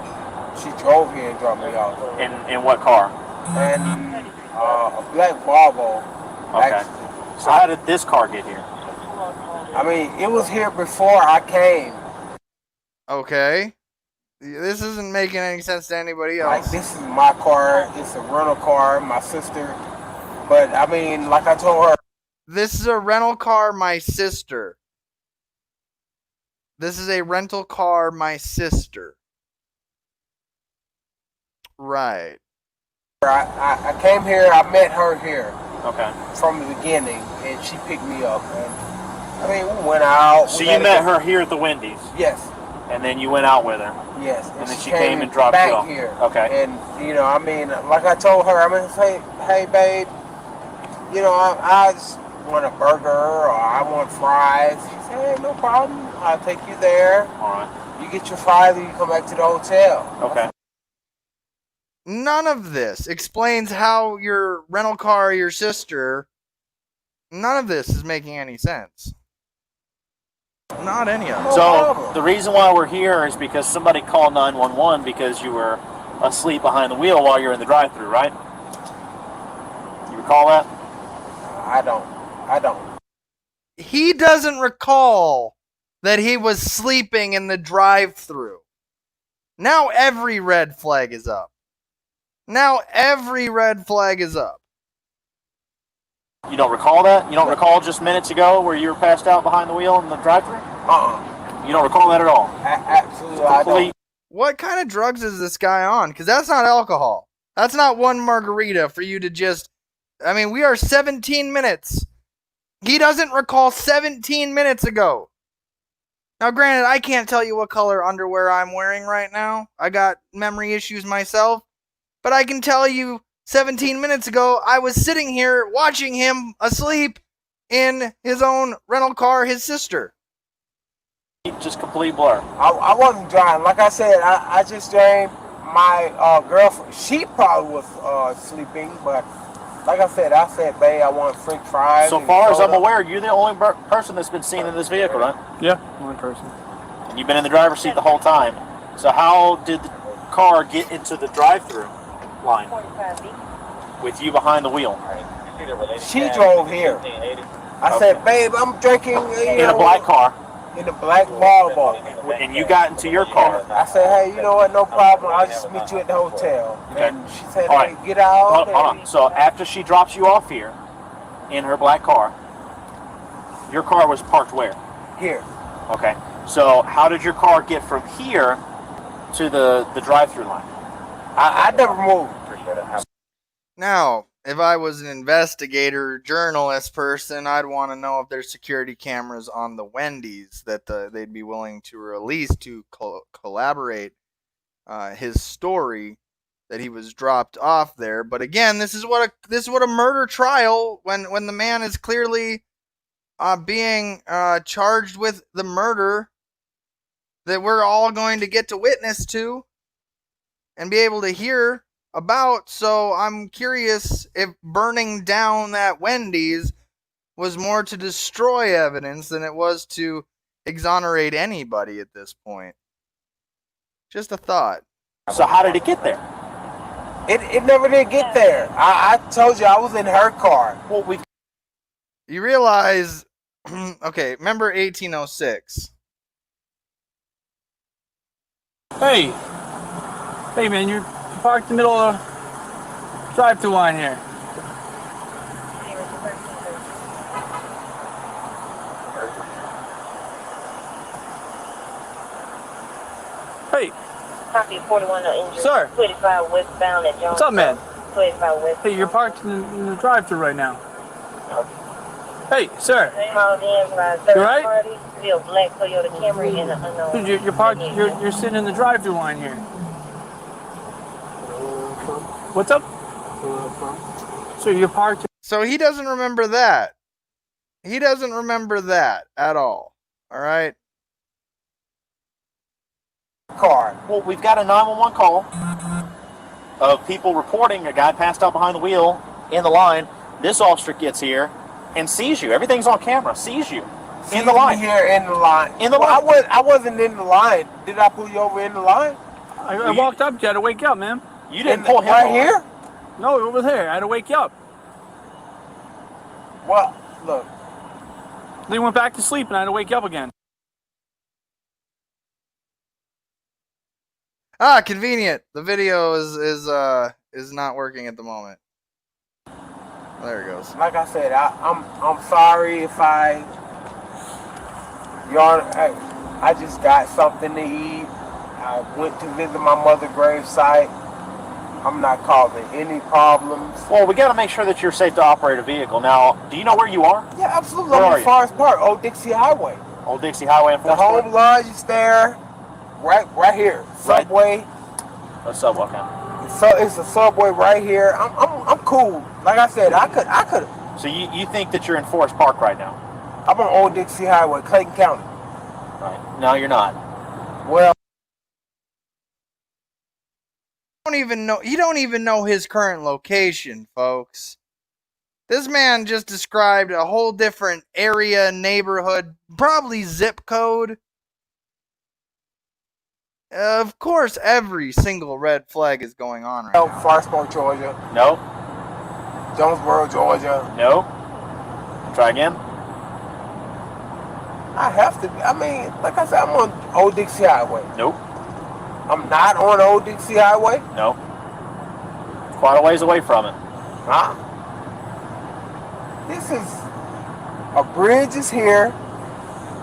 She drove here and dropped me off. In what car? And a black Volvo. Okay. Actually. So how did this car get here? I mean, it was here before I came. Okay. This isn't making any sense to anybody else. Like, this is my car. It's a rental car, my sister. But, I mean, like I told her. This is a rental car, my sister. This is a rental car, my sister. Right. I came here, I met her here. Okay. From the beginning, and she picked me up. And, I mean, we went out. So you met her here at the Wendy's? Yes. And then you went out with her? Yes. And then she came and dropped you off? Here. Okay. And, I mean, like I told her, hey, babe, I just want a burger or I want fries. She said, hey, no problem. I'll take you there. All right. You get your fries and you come back to the hotel. Okay. None of this explains how your rental car, your sister, none of this is making any sense. Not any of it. So the reason why we're here is because somebody called 911 because you were asleep behind the wheel while you're in the drive-thru, right? You recall that? I don't. He doesn't recall that he was sleeping in the drive-thru. Now every red flag is up. Now every red flag is up. You don't recall that? You don't recall just minutes ago where you were passed out behind the wheel in the drive-thru? Uh-uh. You don't recall that at all? Absolutely, I don't. What kind of drugs is this guy on? Because that's not alcohol. That's not one margarita for you to just... I mean, we are 17 minutes. He doesn't recall 17 minutes ago. Now, granted, I can't tell you what color underwear I'm wearing right now. I got memory issues myself. But I can tell you 17 minutes ago, I was sitting here watching him asleep in his own rental car, his sister. Just complete blur. I wasn't driving. Like I said, I just drank my girlfriend. She probably was sleeping, but like I said, babe, I want french fries. So far as I'm aware, you're the only person that's been seen in this vehicle, right? Yeah, one person. And you've been in the driver's seat the whole time. So how did the car get into the drive-thru line with you behind the wheel? She drove here. I said, babe, I'm drinking in a black car. In a black Volvo. And you got into your car. I said, hey, you know what, no problem. I'll just meet you at the hotel. Okay. And she said, all hey, right. get out. Hold on. So after she drops you off here in her black car, your car was parked where? Here. Okay. So how did your car get from here to the drive-thru line? I never moved. Now, if I was an investigator, journalist person, I'd want to know if there's security cameras on the Wendy's that they'd be willing to release to collaborate his story that he was dropped off there. But again, this is what a murder trial, when the man is clearly being charged with the murder that we're all going to get to witness to and be able to hear about. So I'm curious if burning down that Wendy's was more to destroy evidence than it was to exonerate anybody at this point. Just a thought. So how did it get there? It never did get there. I told you I was in her car. Well, You realize, okay, remember 1806? Hey, man, you're parked in the middle of the drive-thru line here. Hey. Copy 41 injury. Sir. 25 westbound at Jones. What's up, man? 25 westbound. Hey, you're parked in the drive-thru right now. Hey, sir. Called in by a third You right? party. Still black Toyota Camry in the unknown. Dude, you're parked. You're sitting in the drive-thru line here. What's up? So you're parked. So he doesn't remember that. He doesn't remember that at all. All right. Car. Well, we've got a 911 call of people reporting a guy passed out behind the wheel in the line. This officer gets here and sees you. Everything's on camera. Sees you in the line. Here in the line. In the line. I wasn't in the line. Did I pull you over in the line? I walked up. You had to wake you up, man. You didn't pull him right over. here? No, over there. I had to wake you up. Well, look. Then you went back to sleep, and I had to wake you up again. Ah, convenient. The video is not working at the moment. There it goes. Like I said, I'm sorry if I just got something to eat. I went to visit my mother's gravesite. I'm not causing any problems. Well, we got to make sure that you're safe to operate a vehicle. Now, do you know where you are? Yeah, absolutely. Where I'm are in Forest Park, Old Dixie Highway. Old Dixie Highway in The Forest Park? home lodge is there, right here. Subway. A subway, okay. So it's a subway right here. I'm cool. Like I said, I could. So you think that you're in Forest Park right now? I'm on Old Dixie Highway, Clayton County. Right. No, you're not. Well, You don't even know his current location, folks. This man just described a whole different area, neighborhood, probably zip code. Of course, every single red flag is going on right now. Forest Park, Georgia. No. Jonesboro, Georgia. No. Try again. I have to. I mean, like I said, I'm on Old Dixie Highway. Nope. I'm not on Old Dixie Highway. No. Quite a ways away from it. Huh? This is a bridge is here.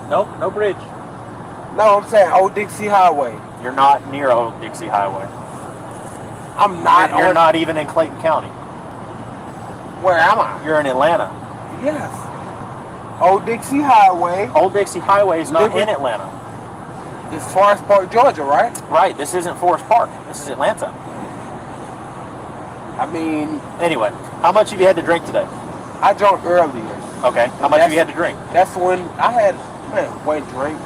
Nope, no bridge. No, I'm saying Old Dixie Highway. You're not near Old Dixie Highway. I'm not. You're not even in Clayton County. Where am I? You're in Atlanta. Yes. Old Dixie Highway. Old Dixie Highway is not in Atlanta. It's Forest Park, Georgia, right? Right. This isn't Forest Park. This is Atlanta. I mean, anyway, how much have you had to drink today? I drank earlier. Okay. How much have you had to drink? That's when I had one drink.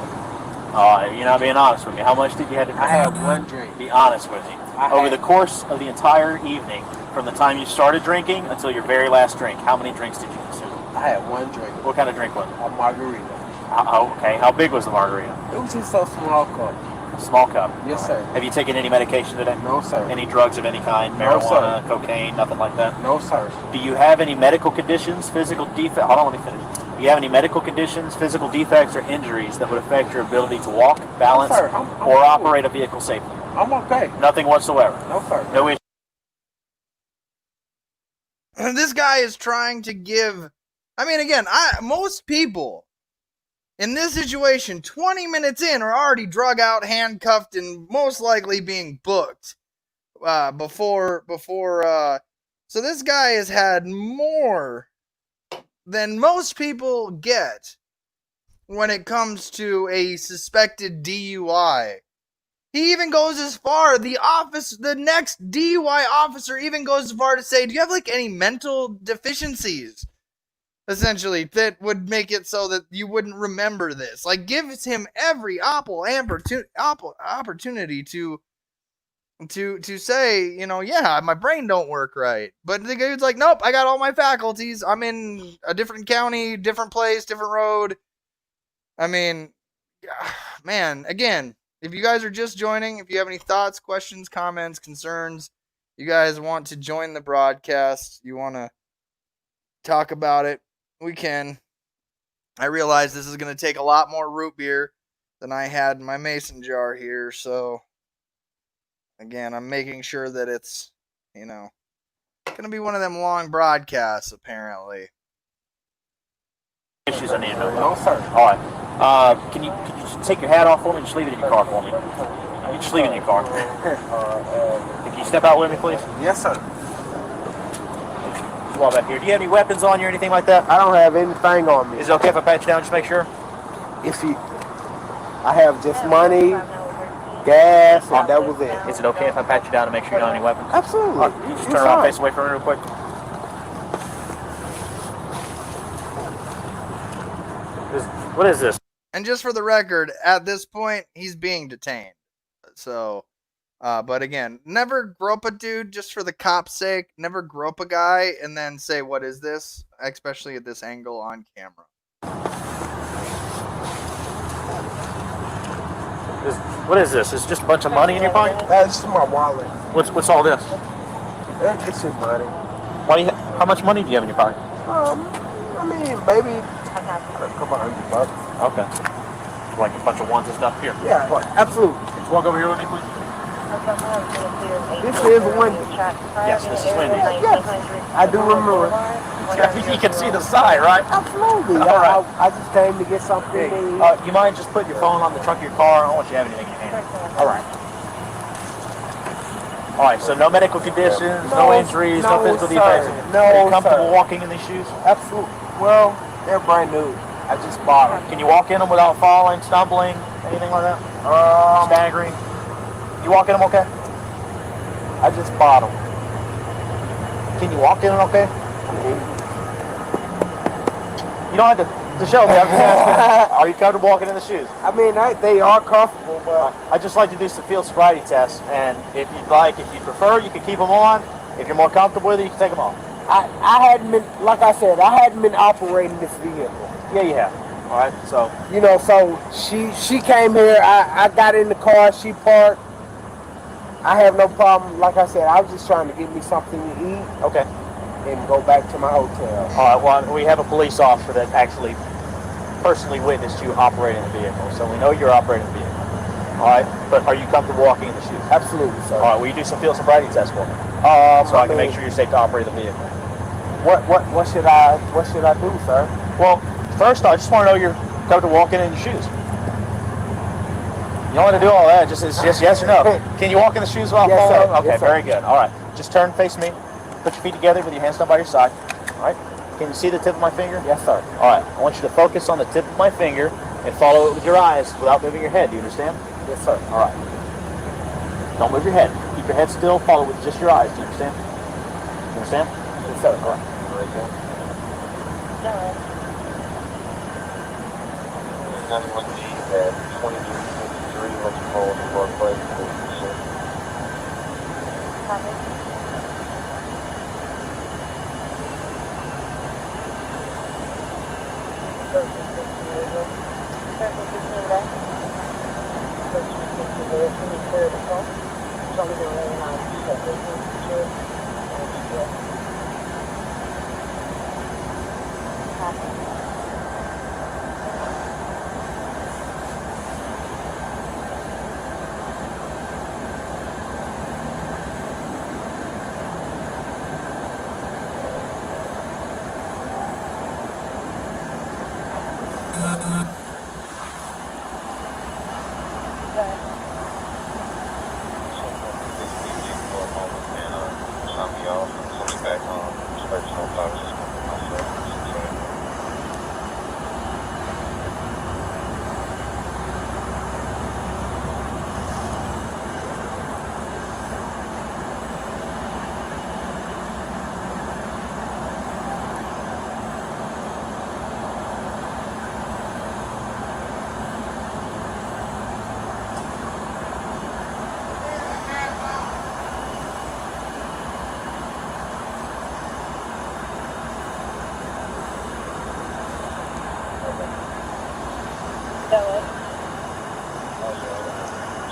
You're not being honest with me. How much did you have to drink? I had one drink. Be honest with me. Over the course of the entire evening, from the time you started drinking until your very last drink, how many drinks did you consume? I had one drink. What kind of drink was it? A margarita. Okay. How big was the margarita? It was just a small cup. Small cup. Yes, sir. Have you taken any medication today? No, sir. Any drugs of any kind? No, Marijuana, sir. cocaine, nothing like that? No, sir. Do you have any medical conditions, physical defects? Hold on, let me finish. Do you have any medical conditions, physical defects, or injuries that would affect your ability to walk, balance, No, sir. I'm or cool. operate a vehicle safely? I'm okay. Nothing whatsoever. No, sir. No issue. This guy is trying to give. I mean, again, most people in this situation, 20 minutes in, are already drug out, handcuffed, and most likely being booked before So this guy has had more than most people get when it comes to a suspected DUI. He even goes as far, the next DUI officer even goes as far to say, do you have like any mental deficiencies? Essentially, that would make it so that you wouldn't remember this. Like, gives him every opportunity to say, you know, yeah, my brain don't work right. But the dude's like, nope, I got all my faculties. I'm in a different county, different place, different road. I mean, man, again, if you guys are just joining, if you have any thoughts, questions, comments, concerns, you guys want to join the broadcast, you want to talk about it, we can. I realize this is going to take a lot more root beer than I had in my mason jar here, so again, I'm making sure that it's, you know, going to be one of them long broadcasts, apparently. Issues I need to know about. No, sir. All right. Can you just take your hat off for me and just leave it in your car for me? You just leave it in your car. Can you step out with me, please? Yes, sir. While back here. Do you have any weapons on you or anything like that? I don't have anything on me. Is it okay if I pat you down? Just make sure. I have just money, gas, and that was it. Is it okay if I pat you down to make sure you don't have any weapons? Absolutely. Right, you just turn around, face away from me real quick. What is this? And just for the record, at this point, he's being detained. So, but again, never grope a dude just for the cop's sake. Never grope a guy and then say, what is this? Especially at this angle on camera. What is this? Is it just a bunch of money in your pocket? That's just my wallet. What's all this? It's just money. How much money do you have in your pocket? I mean, maybe a couple $100. Okay. Like a bunch of ones and stuff here. Yeah, absolutely. Just walk over here with me, please. This is Wendy's. Yes, this is Wendy's. Yes, I do remember. You can see the sign, right? Absolutely. All right. I just came to get something. You mind just putting your phone on the trunk of your car? I don't want you to have anything in your hand. All right. All right, so no medical conditions, no injuries, no physical defects. No, are you comfortable walking in these shoes? Absolutely. Well, they're brand new. I just bought them. Can you walk in them without falling, stumbling, anything like that? Staggering? You walk in them okay? I just bought them. Can you walk in them okay? You don't have to show me. I'm just asking, are you comfortable walking in the shoes? I mean, they are comfortable, but I just like to do some field sobriety tests, and if you prefer, you can keep them on. If you're more comfortable with it, you can take them off. I hadn't been, like I said, I hadn't been operating this vehicle. Yeah, you have. All right, so so she came here. I got in the car. She parked. I have no problem. Like I said, I was just trying to get me something to eat. Okay. And go back to my hotel. All right. Well, we have a police officer that actually personally witnessed you operating the vehicle, so we know you're operating the vehicle. All right. But are you comfortable walking in the shoes? Absolutely, sir. All right. Will you do some field sobriety tests for me? So I can make sure you're safe to operate the vehicle. What should I do, sir? Well, first I just want to know you're comfortable walking in your shoes. You don't want to do all that. It's just yes or no. Can you walk in the shoes without falling? Okay, yes, very good. All right. Just turn and face me. Put your feet together with your hands down by your side. All right. Can you see the tip of my finger? Yes, sir. All right. I want you to focus on the tip of my finger and follow it with your eyes without moving your head. Do you understand? Yes, sir. All right. Don't move your head. Keep your head still. Follow with just your eyes. Do you understand? You understand? Yes, sir. All right. Very good. That's what the 2053 was called the workplace.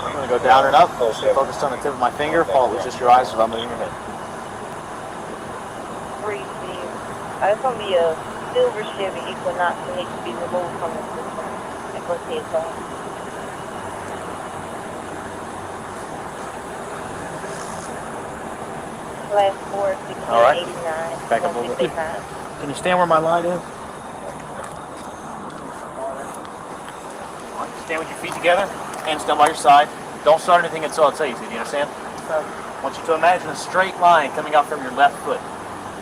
I'm going to go down and up. Stay focused on the tip of my finger. Follow with just your eyes without moving your head. 3 feet. It's going to be a silver Chevy Equinox that needs to be removed from the system. And proceed on. Class 4, 1689. All right. Back up a little bit. Can you stand where my light is? Stand with your feet together, hands down by your side. Don't start anything until I tell you to. Do you understand? I want you to imagine a straight line coming out from your left foot.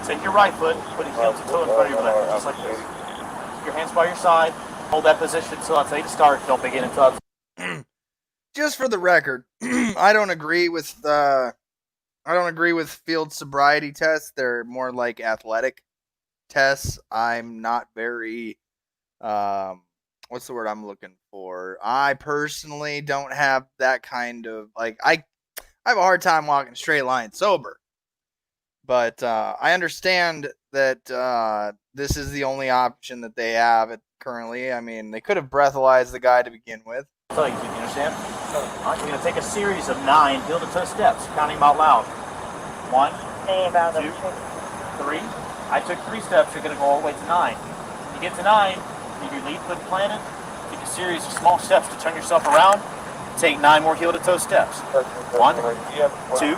Take your right foot, put your heel to toe in front of your left, just like this. Keep your hands by your side. Hold that position until I tell you to start. Don't begin until I. Just for the record, I don't agree with field sobriety tests. They're more like athletic tests. I'm not very what's the word I'm looking for? I personally don't have that kind of I have a hard time walking straight line sober. But I understand that this is the only option that they have currently. I mean, they could have breathalyzed the guy to begin with. So you understand? All right, you're going to take a series of 9 heel-to-toe steps, counting them out loud. 1, 2, 3. I took 3 steps. You're going to go all the way to 9. When you get to 9, leave your lead foot planted. Take a series of small steps to turn yourself around. Take 9 more heel-to-toe steps. 1, 2,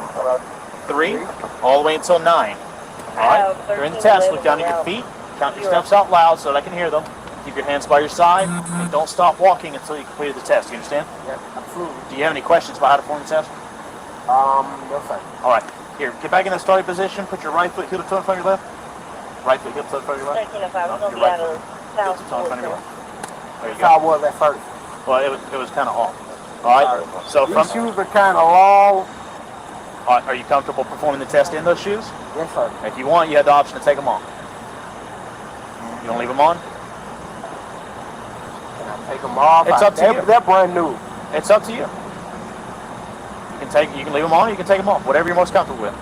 3, all the way until 9. All right, during the test, look down at your feet. Count your steps out loud so that I can hear them. Keep your hands by your side, and don't stop walking until you completed the test. You understand? Yeah, absolutely. Do you have any questions about how to perform the test? No, sir. All right. Here, get back in the starting position. Put your right foot heel to toe in front of your left. Right foot heel to toe in front of your left. 1305. We're going to be out of South Florida. There you How go. was at first? Well, it was kind of off. All right. So These shoes are kind of long. All right, are you comfortable performing the test in those shoes? Yes, sir. If you want, you have the option to take them off. You don't leave them on? Can I take them off? It's up to you. They're brand new. It's up to you. You can leave them on, or you can take them off. Whatever you're most comfortable with.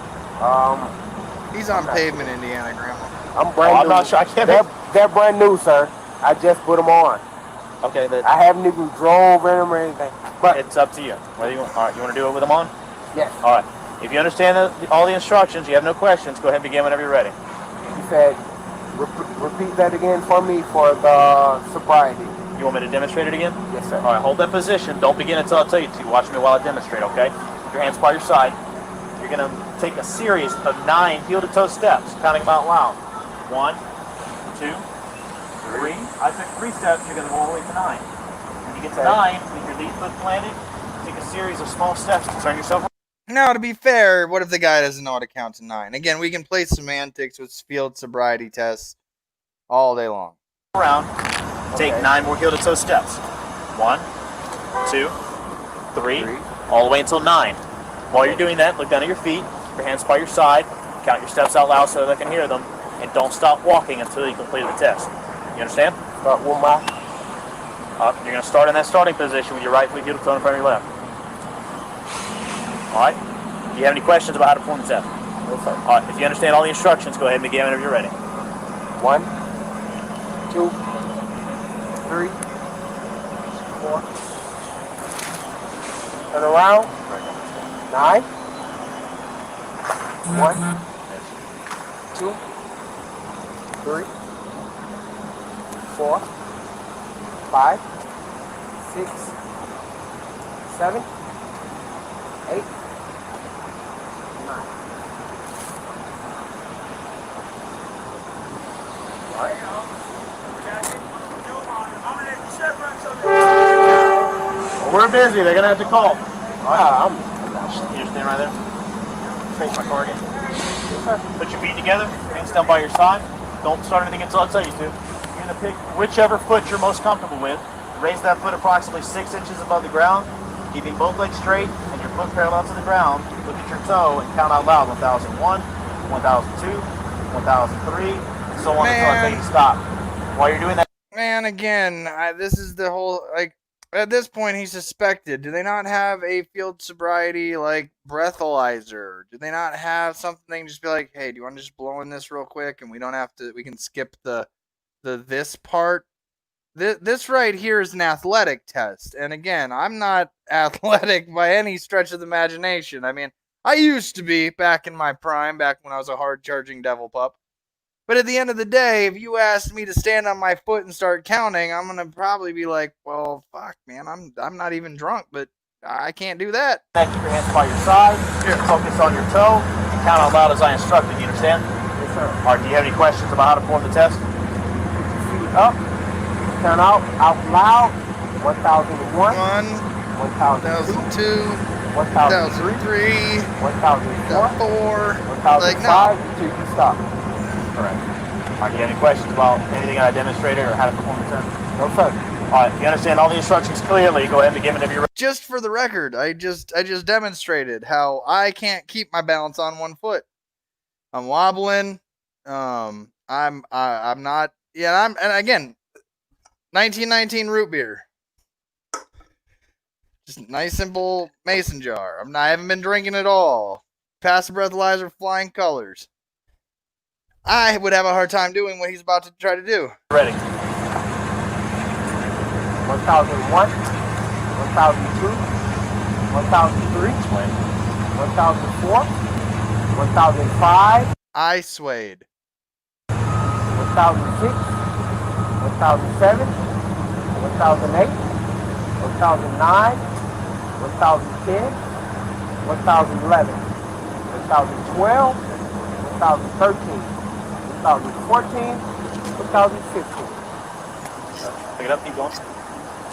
He's on pavement, Indiana, Grandma. I'm brand new. I'm not sure. I can't. They're brand new, sir. I just put them on. Okay. I haven't even drove in them or anything. But it's up to you. Whether you want. All right. You want to do it with them on? Yes. All right. If you understand all the instructions, you have no questions. Go ahead and begin whenever you're ready. You said, repeat that again for me for the sobriety. You want me to demonstrate it again? Yes, sir. All right. Hold that position. Don't begin until I tell you to. Watch me while I demonstrate. Okay. Keep your hands by your side. You're gonna take a series of 9 heel-to-toe steps, counting them out loud. 1, 2, 3. I took 3 steps. You're gonna go all the way to 9. When you get to 9, with your lead foot planted, take a series of small steps to turn yourself around. Now, to be fair, what if the guy doesn't know how to count to 9? Again, we can play semantics with field sobriety tests all day long. Around. Take 9 more heel-to-toe steps. 1, 2, 3, all the way until 9. While you're doing that, look down at your feet, your hands by your side, count your steps out loud so that I can hear them, and don't stop walking until you complete the test. You understand? Start with my... You're going to start in that starting position with your right foot heel to toe in front of your left. All right? Do you have any questions about how to perform the test? No, sir. All right. If you understand all the instructions, go ahead and begin whenever you're ready. 1, 2, 3, 4. Turn around. 9. 1, 2, 3, 4, 5, 6, 7, 8, 9. We're busy. They're going to have to call. I'm You stand right there. Face my car again. Put your feet together. Hands down by your side. Don't start anything until I tell you to. You're going to pick whichever foot you're most comfortable with. Raise that foot approximately 6 inches above the ground, keeping both legs straight and your foot parallel to the ground. Look at your toe and count out loud. 1001, 1002, 1003, and so on until I tell you to stop. While you're doing that. Man, again, this is the whole, at this point, he's suspected. Do they not have a field sobriety, breathalyzer? Do they not have something just be like, hey, do you want to just blow in this real quick and we don't have to, we can skip the this part? this right here is an athletic test. And again, I'm not athletic by any stretch of the imagination. I mean, I used to be back in my prime, back when I was a hard-charging devil pup. But at the end of the day, if you asked me to stand on my foot and start counting, I'm going to probably be like, well, fuck, man, I'm not even drunk, but I can't do that. Keep your hands by your side. Here. Focus on your toe. And count out loud as I instructed. You understand? Yes, sir. All right, do you have any questions about how to perform the test? Feet up. Count out loud. 1001. 1002. 1003. 1004. 1005. Until you stop. Correct. All right, do you have any questions about anything I demonstrated or how to perform the test? No, sir. All right, if you understand all the instructions clearly, go ahead and begin whenever you're ready. Just for the record, I just demonstrated how I can't keep my balance on one foot. I'm wobbling. I'm not. Yeah, and again, 1919 root beer. Just nice simple mason jar. I haven't been drinking at all. Passive breathalyzer, flying colors. I would have a hard time doing what he's about to try to do. Ready. 1001, 1002, 1003, 1004, 1005. I swayed. 1006, 1007, 1008, 1009, 1010, 1011, 2012, 2013. 2014, 2015. Pick it up, keep going.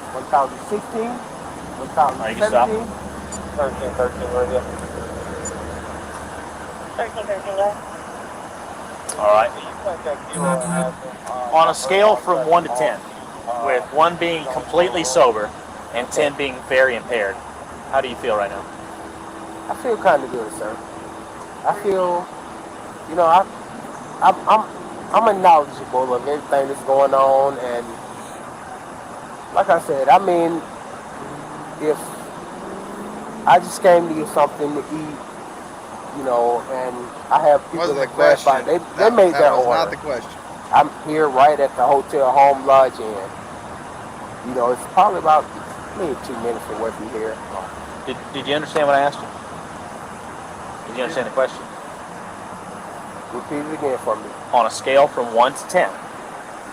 2016, 2017, 13, right 13, yeah. All right. On a scale from 1 to 10, with 1 being completely sober and 10 being very impaired, how do you feel right now? I feel kind of good, sir. I feel, I'm knowledgeable of everything that's going on, and like I said, I mean, if I just came to get something to eat, and I have people that verify, they made that order. Not the question. I'm here right at the hotel home lodge, and it's probably about maybe 2 minutes away from here. Did you understand what I asked you? Did you understand the question? Repeat it again for me. On a scale from 1 to 10,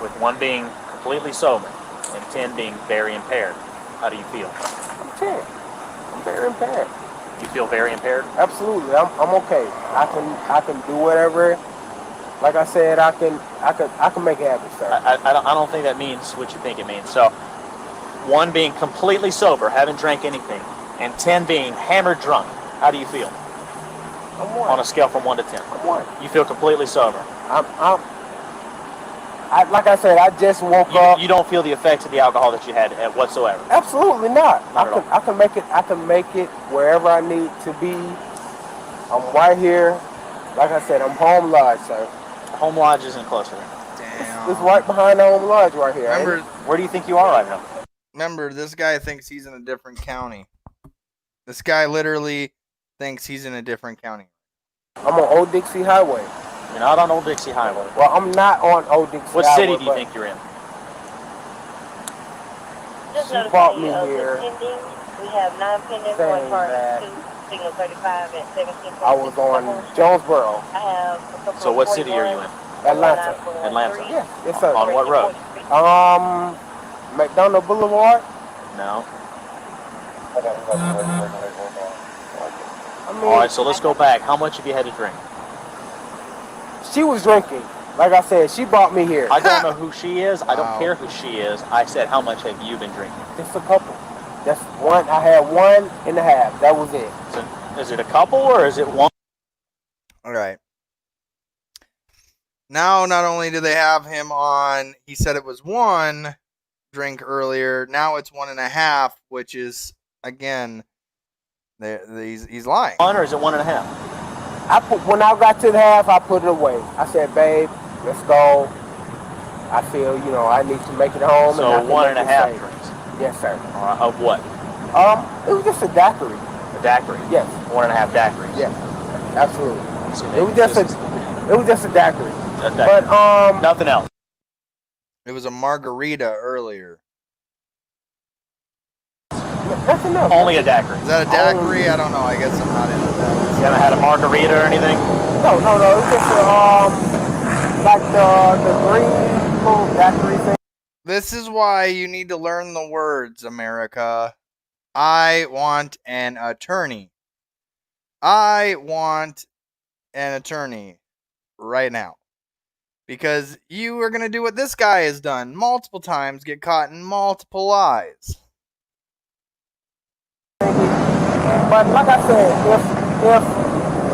with 1 being completely sober and 10 being very impaired, how do you feel? I'm 10. I'm very impaired. You feel very impaired? Absolutely. I'm okay. I can do whatever. Like I said, I can make it happen, sir. I don't think that means what you think it means. So, 1 being completely sober, haven't drank anything, and 10 being hammered drunk, how do you feel? I'm 1. On a scale from 1 to 10. I'm 1. You feel completely sober. Like I said, I just woke up. You don't feel the effects of the alcohol that you had whatsoever. Absolutely not. I can make it. I can make it wherever I need to be. I'm right here. Like I said, I'm home lodge, sir. Home lodge isn't closer. Damn. It's right behind the home lodge right here. Remember, where do you think you are right now? Remember, this guy thinks he's in a different county. This guy literally thinks he's in a different county. I'm on Old Dixie Highway. You're not on Old Dixie Highway. Well, I'm not on Old Dixie Highway. What city do you think you're in? She brought me here. We have 9 pending, 1 car, 2, signal 35 at 17. I was on Jonesboro. I have a couple. So what city are you in? Atlanta. Atlanta. Yes, yes, sir. On what road? McDonough Boulevard. No. I mean, all right, so let's go back. How much have you had to drink? She was drinking. Like I said, she brought me here. I don't know who she is. I don't care who she is. I said, how much have you been drinking? Just a couple. That's 1. I had 1.5. That was it. So, is it a couple or is it 1? All right. Now, not only do they have him on, he said it was 1 drink earlier. Now it's 1.5, which is, again, he's lying. 1 or is it 1.5? When I got to the half, I put it away. I said, babe, let's go. I feel, I need to make it home. So and 1.5 drinks? Yes, sir. Of what? It was just a daiquiri. A daiquiri? Yes. 1.5 daiquiris? Yes, absolutely. It was just a daiquiri. A daiquiri. But, nothing else? It was a margarita earlier. That's enough. Only a daiquiri. Is that a daiquiri? I don't know. I guess I'm not into that. You haven't had a margarita or anything? No. It's just like the green little daiquiri thing. This is why you need to learn the words, America. I want an attorney. I want an attorney right now. Because you are going to do what this guy has done multiple times, get caught in multiple lies. But like I said,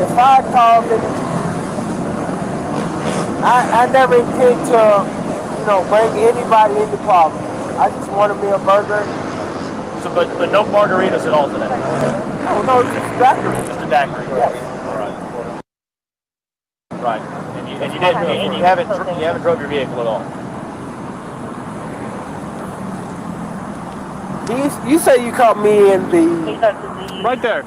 if I called it, I never intend to, bring anybody into problem. I just wanted me a burger. So, but no margaritas at all today? No, it's just a daiquiri. Just a daiquiri? Yes. Right. And you haven't drove your vehicle at all? You say you caught me in the... Right there.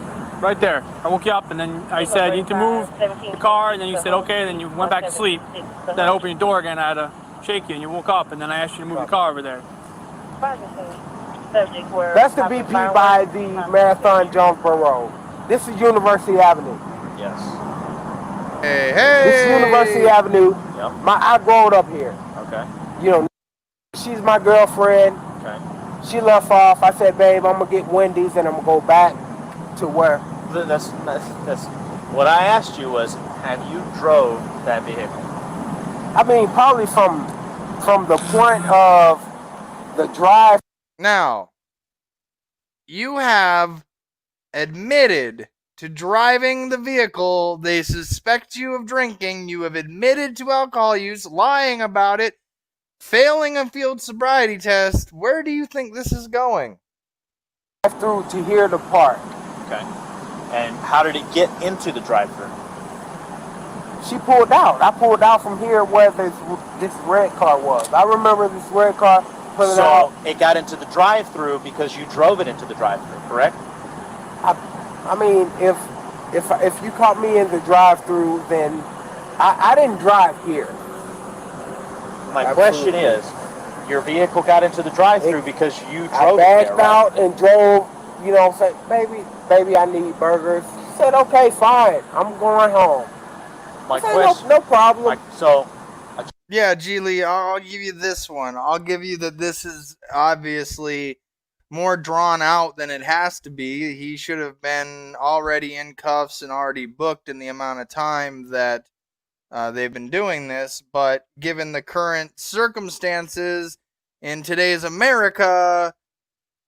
I woke you up, and then I said you need to move the car, and then you said okay, and then you went back to sleep. Then I opened your door again, I had to shake you, and you woke up, and then I asked you to move the car over there. That's the BP by the Marathon Jonesboro Road. This is University Avenue. Yes. Hey. This is University Avenue. Yep. I grew up here. Okay. She's my girlfriend. Okay. She left off. I said, babe, I'm going to get Wendy's and I'm going to go back to where? That's what I asked you was, have you drove that vehicle? I mean, probably from the point of the drive. Now, you have admitted to driving the vehicle. They suspect you of drinking. You have admitted to alcohol use, lying about it, failing a field sobriety test. Where do you think this is going? Through to here to park. Okay. And how did it get into the drive-thru? She pulled out. I pulled out from here where this red car was. I remember this red car pulling out. So it got into the drive-thru because you drove it into the drive-thru, correct? I mean, if you caught me in the drive-thru, then I didn't drive here. My question is, your vehicle got into the drive-thru because you drove I it there, backed out and drove, said, baby, I need burgers. She said, okay, fine, I'm going home. My said, question, no problem. Yeah, Geely, I'll give you this one. I'll give you that this is obviously more drawn out than it has to be. He should have been already in cuffs and already booked in the amount of time that they've been doing this. But given the current circumstances in today's America,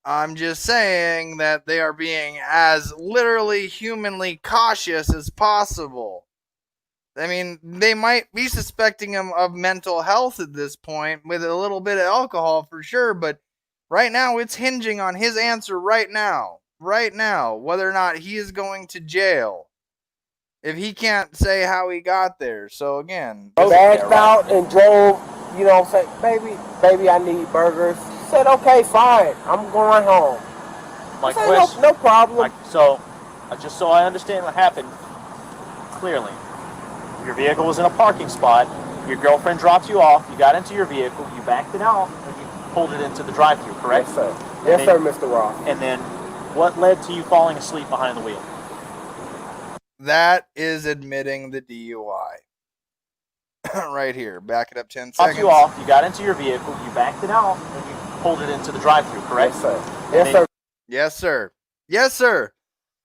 I'm just saying that they are being as literally humanly cautious as possible. I mean, they might be suspecting him of mental health at this point with a little bit of alcohol for sure, but right now it's hinging on his answer right now, whether or not he is going to jail if he can't say how he got there. So again, backed out and drove, said, baby, I need burgers. She said, okay, fine, I'm going home. My said, question, no problem. Just so I understand what happened clearly. Your vehicle was in a parking spot. Your girlfriend dropped you off. You got into your vehicle. You backed it out, and you pulled it into the drive-thru, correct? Yes, sir. Yes, sir, Mr. Ross. And then, what led to you falling asleep behind the wheel? That is admitting the DUI. Right here. Back it up 10 seconds. Dropped you off. You got into your vehicle. You backed it out, and you pulled it into the drive-thru, correct? Yes, sir. Yes, sir. Yes, sir. Yes, sir.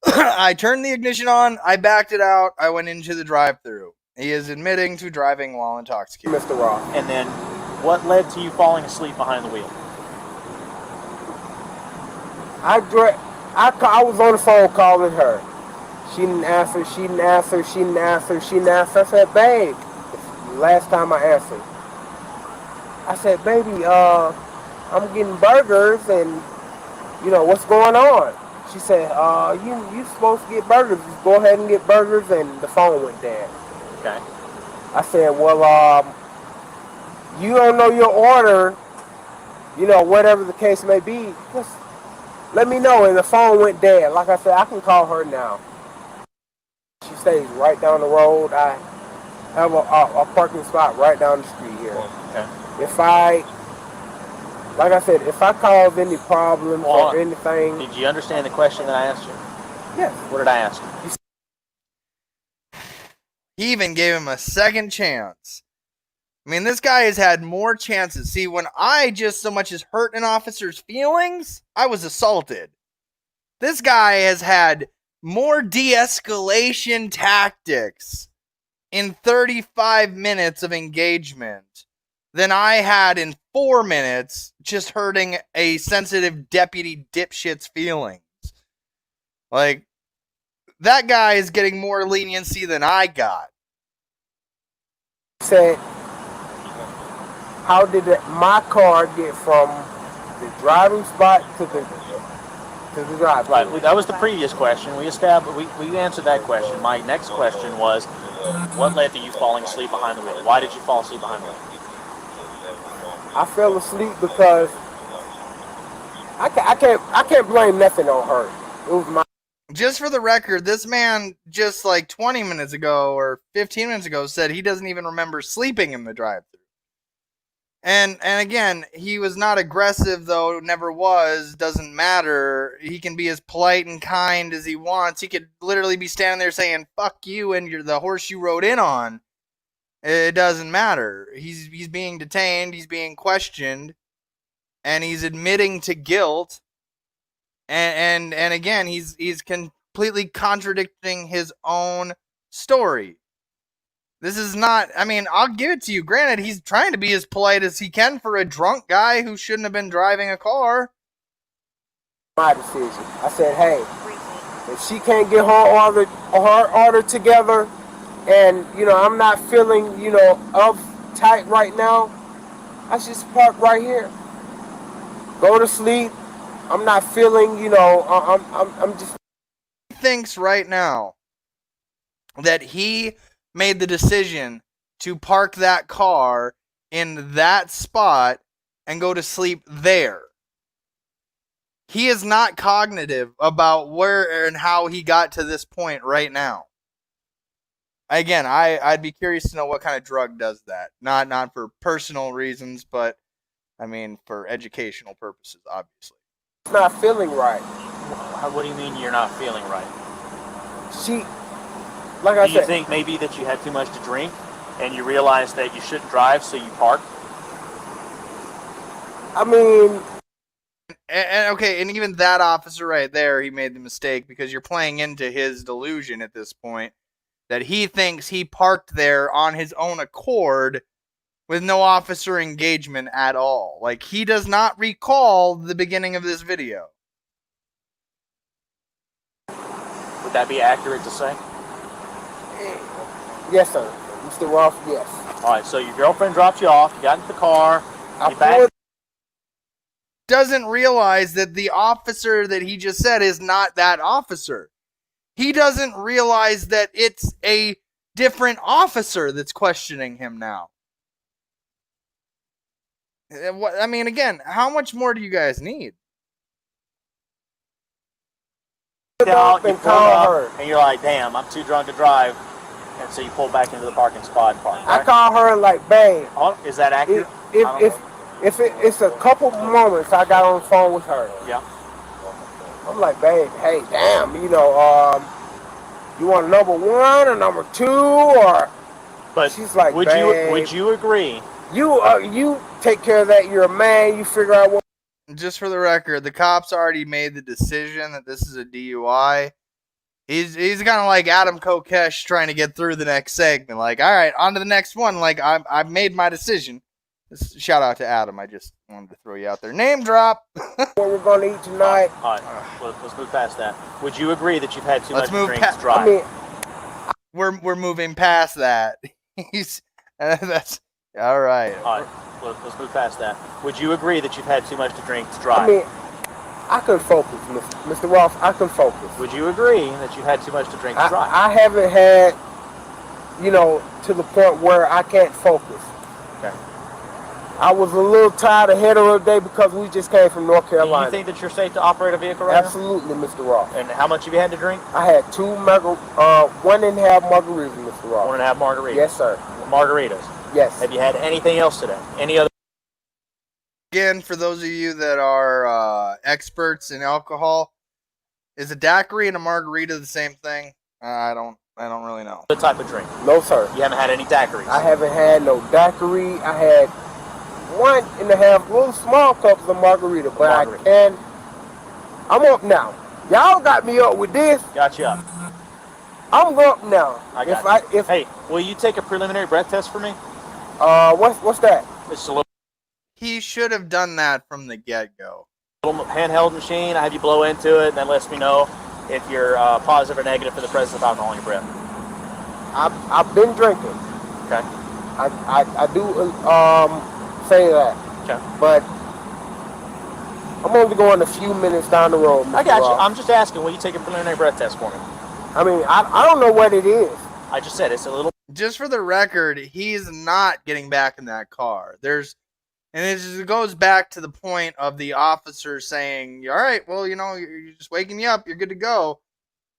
I turned the ignition on. I backed it out. I went into the drive-thru. He is admitting to driving while intoxicated. Mr. Ross. And then, what led to you falling asleep behind the wheel? I was on the phone calling her. She didn't answer. I said, babe, last time I answered. I said, baby, I'm getting burgers and, what's going on? She said, you supposed to get burgers. Just go ahead and get burgers, and the phone went dead. Okay. I said, well, you don't know your order, whatever the case may be, just let me know. And the phone went dead. Like I said, I can call her now. She stays right down the road. I have a parking spot right down the street here. Okay. If I like I said, if I cause any problems or anything. Did you understand the question that I asked you? Yes. What did I ask you? He even gave him a second chance. I mean, this guy has had more chances. See, when I just so much as hurt an officer's feelings, I was assaulted. This guy has had more de-escalation tactics in 35 minutes of engagement than I had in 4 minutes just hurting a sensitive deputy dipshit's feelings. Like, that guy is getting more leniency than I got. Said, how did my car get from the driving spot to the drive? Right, that was the previous question. We answered that question. My next question was, what led to you falling asleep behind the wheel? Why did you fall asleep behind the wheel? I fell asleep because I can't blame nothing on her. It was my. Just for the record, this man just like 20 minutes ago or 15 minutes ago said he doesn't even remember sleeping in the drive-thru. And again, he was not aggressive, though, never was, doesn't matter. He can be as polite and kind as he wants. He could literally be standing there saying, fuck you and you're the horse you rode in on. It doesn't matter. He's being detained, he's being questioned, and he's admitting to guilt. And again, he's completely contradicting his own story. This is not, I mean, I'll give it to you. Granted, he's trying to be as polite as he can for a drunk guy who shouldn't have been driving a car. My decision. I said, hey, if she can't get her order together, and, you know, I'm not feeling, you know, uptight right now, I should just park right here. Go to sleep. I'm not feeling, you know, I'm just. He thinks right now that he made the decision to park that car in that spot and go to sleep there. He is not cognitive about where and how he got to this point right now. Again, I'd be curious to know what kind of drug does that. Not for personal reasons, but I mean for educational purposes, obviously. It's not feeling right. What do you mean you're not feeling right? Like I said, do you think maybe that you had too much to drink and you realized that you shouldn't drive, so you parked? I mean, and even that officer right there, he made the mistake because you're playing into his delusion at this point that he thinks he parked there on his own accord with no officer engagement at all. Like, he does not recall the beginning of this video. Would that be accurate to say? Yes, sir. Mr. Roth, yes. All right, so your girlfriend dropped you off, you got into the car, you back. Doesn't realize that the officer that he just said is not that officer. He doesn't realize that it's a different officer that's questioning him now. I mean, again, how much more do you guys need? Down, you pull up, and you're like, damn, I'm too drunk to drive. And so you pull back into the parking spot and park. Right? I call her like, babe. Oh, is that accurate? If it's a couple moments I got on the phone with her. Yeah. I'm like, babe, hey, damn, you know, you want number one or number two or? But she's like, would you agree? You take care of that. You're a man. You figure out what. Just for the record, the cops already made the decision that this is a DUI. He's kind of like Adam Kokesh trying to get through the next segment. Like, all right, on to the next one. Like, I've made my decision. Shout out to Adam. I just wanted to throw you out there. Name drop. What we're going to eat tonight. All right. Let's move past that. Would you agree that you've had too much to drink to drive? I mean, we're moving past that. That's all right. All right. Let's move past that. Would you agree that you've had too much to drink to drive? I mean, I can focus, Mr. Roth. I can focus. Would you agree that you had too much to drink to drive? I haven't had, you know, to the point where I can't focus. Okay. I was a little tired ahead of the day because we just came from North Carolina. Do you think that you're safe to operate a vehicle right Absolutely, Mr. Roth. And how much have you had to drink? I had 1.5 margaritas, Mr. Roth. 1.5 margaritas? Yes, sir. Margaritas. Yes, sir. Yes. Have you had anything else today? Any other? I again, for those of you that are experts in alcohol, is a daiquiri and a margarita the same thing? I don't really know. The type of drink? No, sir. You haven't had any daiquiris? I haven't had no daiquiri. I had 1.5 little small cups of margarita, but I'm up now. Y'all got me up with this. Got you up. I'm up now. I got you. Hey, will you take a preliminary breath test for me? What's that? It's a little. He should have done that from the get-go. Little handheld machine. I have you blow into it, and that lets me know if you're positive or negative for the presence of alcohol in your breath. I've been drinking. Okay. I do say that. Okay. But I'm only going a few minutes down the road. I got you. I'm just asking, will you take a preliminary breath test for me? I mean, I don't know what it is. I just said it's a little. Just for the record, he's not getting back in that car. And it goes back to the point of the officer saying, all right, well, you're just waking you up. You're good to go.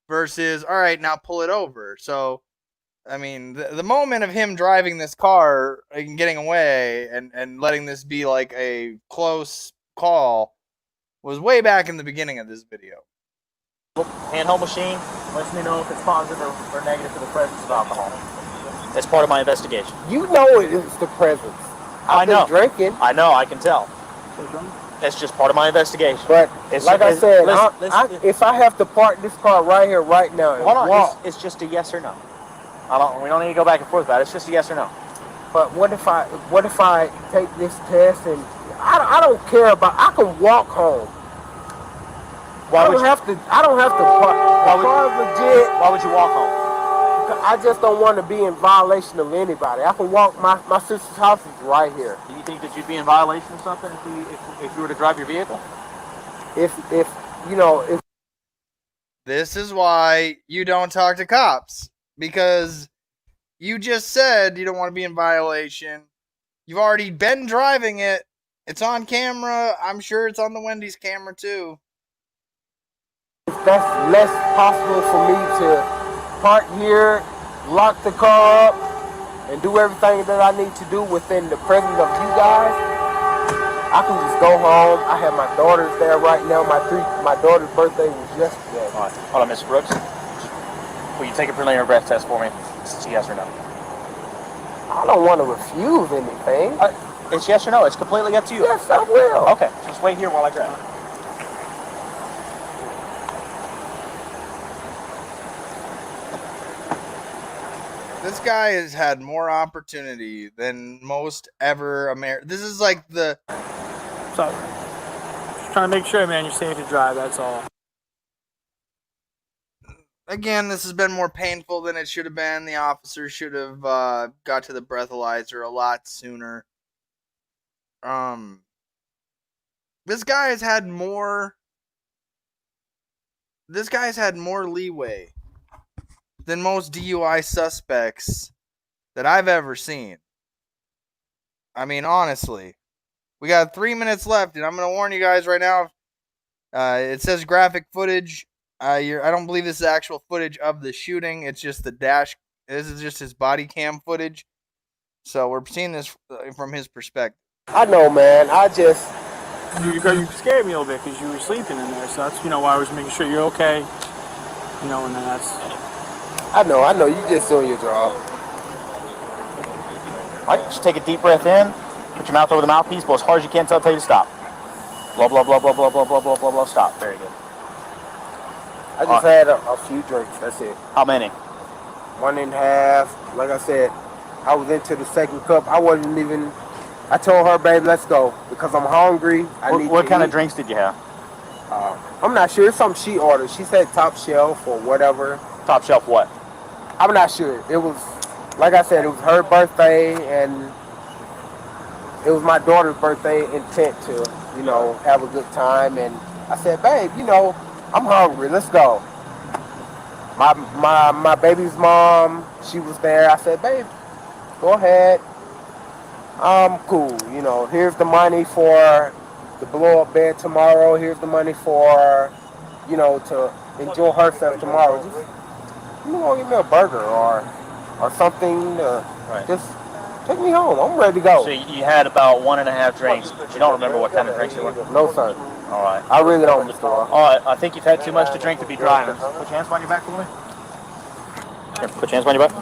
Versus, all right, now pull it over. So, I mean, the moment of him driving this car and getting away and letting this be like a close call was way back in the beginning of this video. Handheld machine lets me know if it's positive or negative for the presence of alcohol. That's part of my investigation. You know it's the presence. I know. Drinking. I know. I can tell. That's just part of my investigation. But like I said, if I have to park this car right here, right now, and hold on. walk, it's just a yes or no. We don't need to go back and forth about it. It's just a yes or no. But what if I take this test and I don't care about? I can walk home. I don't have to park. Why would you walk home? I just don't want to be in violation of anybody. I can walk. My sister's house is right here. Do you think that you'd be in violation of something if you were to drive your vehicle? If This is why you don't talk to cops, because you just said you don't want to be in violation. You've already been driving it. It's on camera. I'm sure it's on the Wendy's camera too. If that's less possible for me to park here, lock the car up, and do everything that I need to do within the presence of you guys, I can just go home. I have my daughters there right now. My daughter's birthday was yesterday. All right. Hold on, Mr. Brooks. Will you take a preliminary breath test for me? It's yes or no. I don't want to refuse anything. It's yes or no. It's completely up to you. Yes, I will. Okay. Just wait here while I grab it. This guy has had more opportunity than most ever This is like the... So, just trying to make sure, man, you're safe to drive, that's all. Again, this has been more painful than it should have been. The officer should have got to the breathalyzer a lot sooner. This guy has had more... This guy's had more leeway than most DUI suspects that I've ever seen. I mean, honestly. We got 3 minutes left, and I'm going to warn you guys right now. It says graphic footage. I don't believe this is actual footage of the shooting. It's just the dash. This is just his body cam footage. So we're seeing this from his perspective. I know, man. You scared me a little bit because you were sleeping in there. So that's, why I was making sure you're okay. And then that's... I know. You just doing your job. All right, just take a deep breath in. Put your mouth over the mouthpiece. Blow as hard as you can until I tell you to stop. Blow, blow, blow, blow, blow, blow, blow, blow, blow, blow. Stop. Very good. I just had a few drinks. That's it. How many? 1.5. Like I said, I was into the second cup. I wasn't even... I told her, babe, let's go. Because I'm hungry. What kind of drinks did you have? I'm not sure. It's something she ordered. She said top shelf or whatever. Top shelf what? I'm not sure. It was, like I said, it was her birthday, and it was my daughter's birthday intent to, have a good time. And I said, babe, I'm hungry. Let's go. My baby's mom, she was there. I said, babe, go ahead. I'm cool. Here's the money for the blow-up bed tomorrow. Here's the money for, to enjoy herself tomorrow. Just, give me a burger or something. Right. Just Take me home. I'm ready to go. So you had about 1.5 drinks, but you don't remember what kind of drinks they were? No, sir. All right. I really don't, Mr. Ross. All right. I think you've had too much to drink to be driving. Put your hands behind your back for me. Here, put your hands behind your back.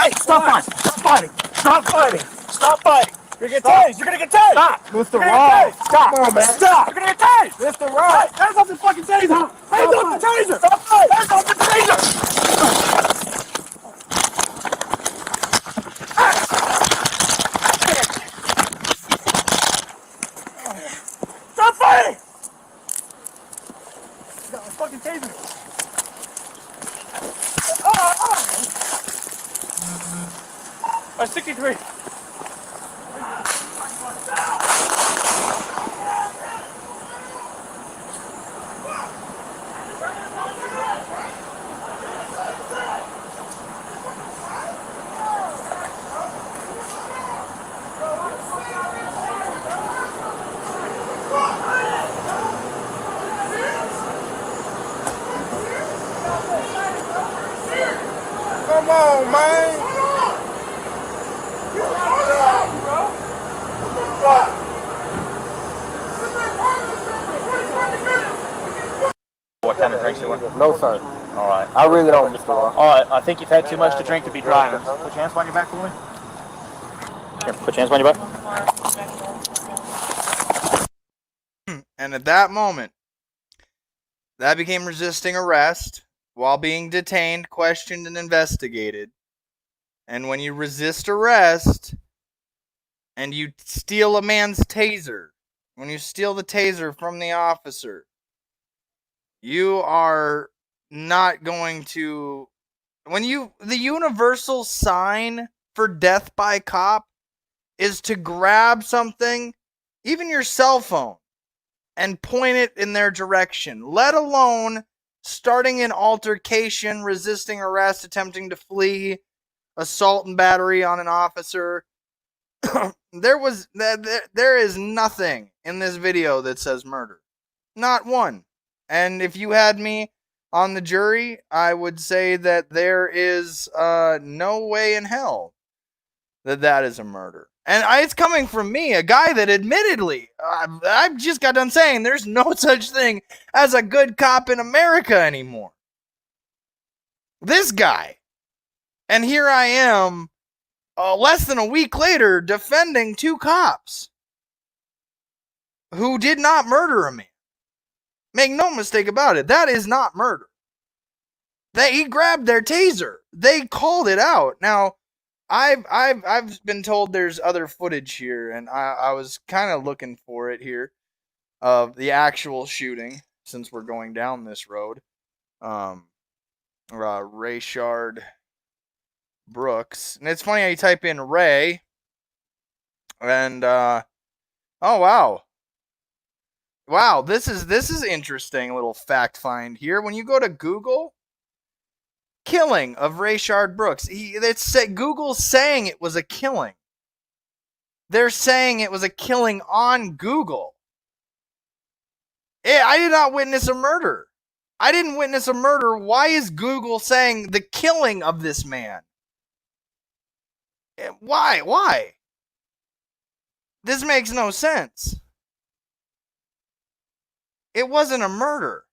Hey, stop fighting! Stop fighting! Stop fighting! Stop fighting! You're gonna get tased! You're gonna get tased! Stop! Mr. Ross! Stop! Come on, man. Stop! You're gonna get tased! Mr. Ross! Hey, hands off the fucking taser! Hands off the taser! Stop fighting! Hands off the taser! Stop fighting! You got my fucking taser! Oh, 63. Come on, man. What kind of drinks they were? No, sir. All right. I really don't, Mr. Ross. All right. I think you've had too much to drink to be driving. Put your hands behind your back for me. Here, put your hands behind your back. And at that moment, that became resisting arrest while being detained, questioned, and investigated. And when you resist arrest and you steal a man's taser, when you steal the taser from the officer, you are not going to... The universal sign for death by cop is to grab something, even your cell phone, and point it in their direction, let alone starting an altercation, resisting arrest, attempting to flee, assault and battery on an officer. There is nothing in this video that says murder. Not one. And if you had me on the jury, I would say that there is no way in hell that is a murder. And it's coming from me, a guy that admittedly, I've just got done saying there's no such thing as a good cop in America anymore. This guy. And here I am, less than a week later, defending two cops who did not murder a man. Make no mistake about it, that is not murder. He grabbed their taser. They called it out. Now, I've been told there's other footage here, and I was kind of looking for it here of the actual shooting, since we're going down this road. Rayshard Brooks, and it's funny how you type in Ray, and oh wow, this is interesting. A little fact find here. When you go to Google, killing of Rayshard Brooks, Google's saying it was a killing. They're saying it was a killing on Google. I did not witness a murder. I didn't witness a murder. Why is Google saying the killing of this man? Why? This makes no sense. It wasn't a murder.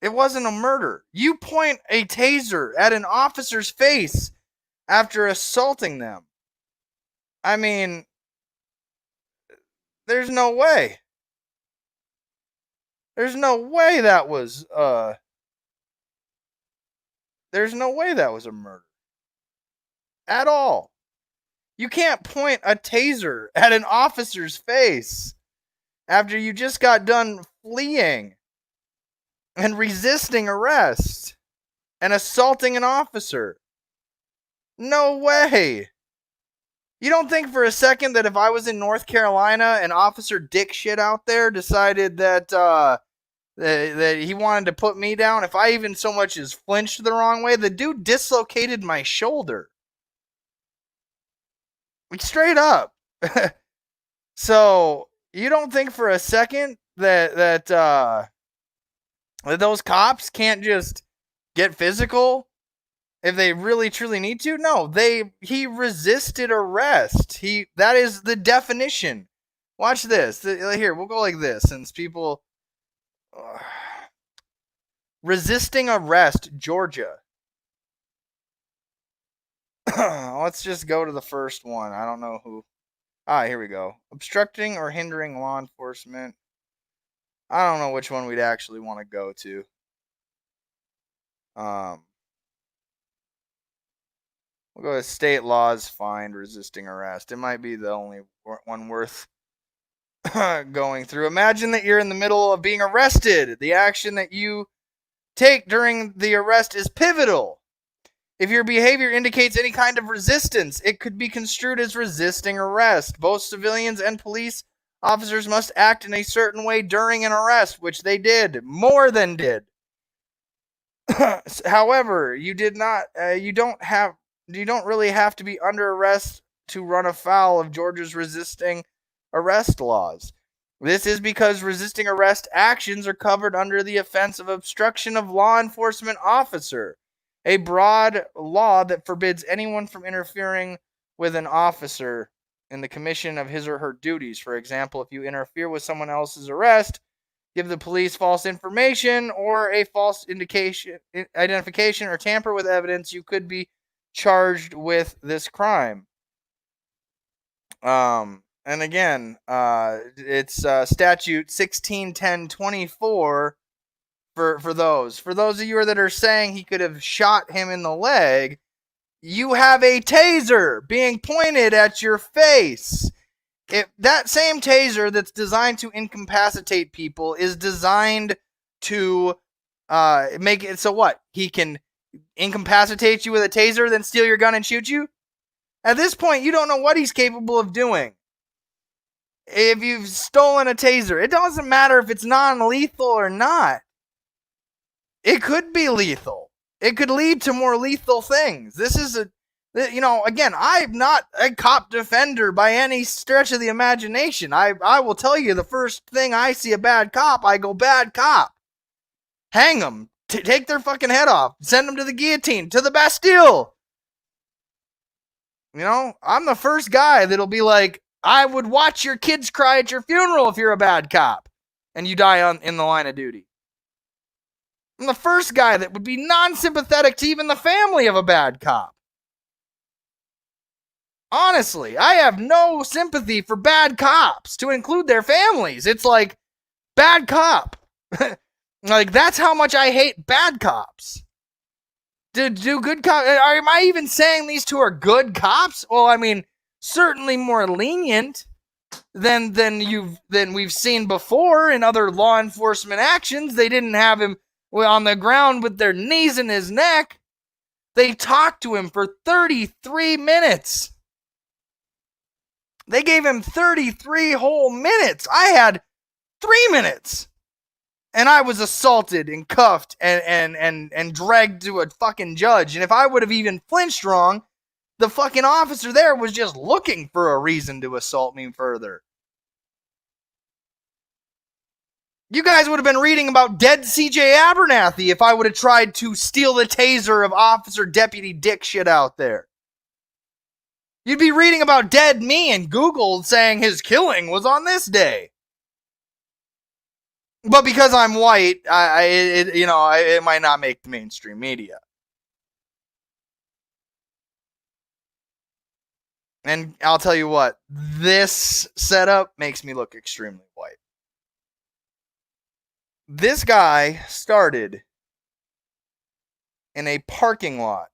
It wasn't a murder. You point a taser at an officer's face after assaulting them. I mean, there's no way. There's no way that was there's no way that was a murder. At all. You can't point a taser at an officer's face after you just got done fleeing and resisting arrest and assaulting an officer. No way. You don't think for a second that if I was in North Carolina and Officer Dick shit out there decided that that he wanted to put me down, if I even so much as flinched the wrong way, the dude dislocated my shoulder. Like, straight up. So, you don't think for a second that those cops can't just get physical if they really truly need to? No, he resisted arrest. That is the definition. Watch this. Here, we'll go like this since people resisting arrest, Georgia. Let's just go to the first one. I don't know who. Here we go. Obstructing or hindering law enforcement. I don't know which one we'd actually want to go to. We'll go with state laws fined resisting arrest. It might be the only one worth going through. Imagine that you're in the middle of being arrested. The action that you take during the arrest is pivotal. If your behavior indicates any kind of resistance, it could be construed as resisting arrest. Both civilians and police officers must act in a certain way during an arrest, which they did, more than did. However, you don't really have to be under arrest to run afoul of Georgia's resisting arrest laws. This is because resisting arrest actions are covered under the offense of obstruction of law enforcement officer, a broad law that forbids anyone from interfering with an officer in the commission of his or her duties. For example, if you interfere with someone else's arrest, give the police false information or a false identification, or tamper with evidence, you could be charged with this crime. And again, it's statute 1610-24 for those. For those of you that are saying he could have shot him in the leg, you have a taser being pointed at your face. That same taser that's designed to incapacitate people is designed to make it so what? He can incapacitate you with a taser, then steal your gun and shoot you? At this point, you don't know what he's capable of doing. If you've stolen a taser, it doesn't matter if it's non-lethal or not. It could be lethal. It could lead to more lethal things. This is again, I'm not a cop defender by any stretch of the imagination. I will tell you, the first thing I see a bad cop, I go, bad cop. Hang them. Take their fucking head off. Send them to the guillotine, to the Bastille. I'm the first guy that'll be like, I would watch your kids cry at your funeral if you're a bad cop and you die in the line of duty. I'm the first guy that would be non-sympathetic to even the family of a bad cop. Honestly, I have no sympathy for bad cops, to include their families. It's like, bad cop. Like, that's how much I hate bad cops. Do good cops... Am I even saying these two are good cops? Well, I mean, certainly more lenient than we've seen before in other law enforcement actions. They didn't have him on the ground with their knees in his neck. They talked to him for 33 minutes. They gave him 33 whole minutes. I had 3 minutes. And I was assaulted and cuffed and dragged to a fucking judge. And if I would have even flinched wrong, the fucking officer there was just looking for a reason to assault me further. You guys would have been reading about dead CJ Abernathy if I would have tried to steal the taser of Officer Deputy Dick shit out there. You'd be reading about dead me and Google saying his killing was on this day. But because I'm white, it might not make the mainstream media. And I'll tell you what, this setup makes me look extremely white. This guy started in a parking lot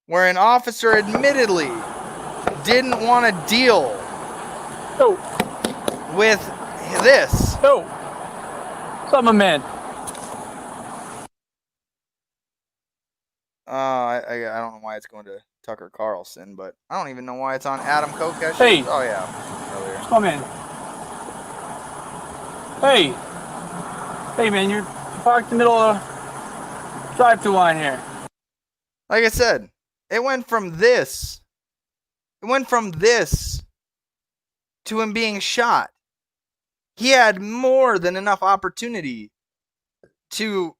where an officer admittedly didn't want to deal with this. What's up, my man? I don't know why it's going to Tucker Carlson, but I don't even know why it's on Adam Kokesh. Hey. Oh, yeah. Earlier. Come in. Hey. Hey, man, you're parked in the middle of the drive-thru line here. Like I said, it went from this to him being shot. He had more than enough opportunity to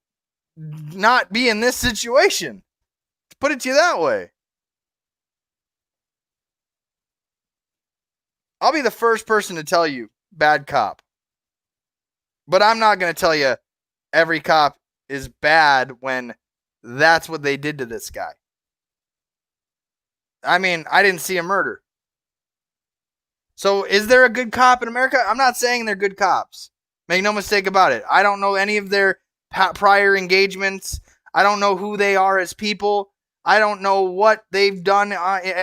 not be in this situation. To put it to you that way. I'll be the first person to tell you, bad cop. But I'm not going to tell you every cop is bad when that's what they did to this guy. I mean, I didn't see a murder. So is there a good cop in America? I'm not saying they're good cops. Make no mistake about it. I don't know any of their prior engagements. I don't know who they are as people. I don't know what they've done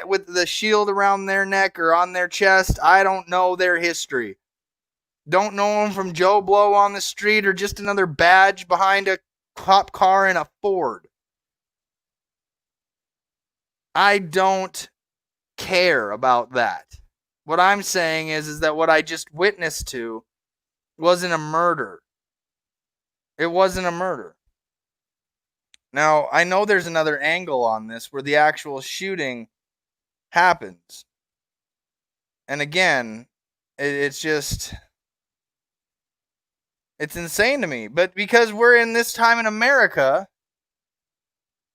with the shield around their neck or on their chest. I don't know their history. Don't know them from Joe Blow on the street or just another badge behind a cop car in a Ford. I don't care about that. What I'm saying is that what I just witnessed to wasn't a murder. It wasn't a murder. Now, I know there's another angle on this where the actual shooting happens. And again, it's just... it's insane to me. But because we're in this time in America,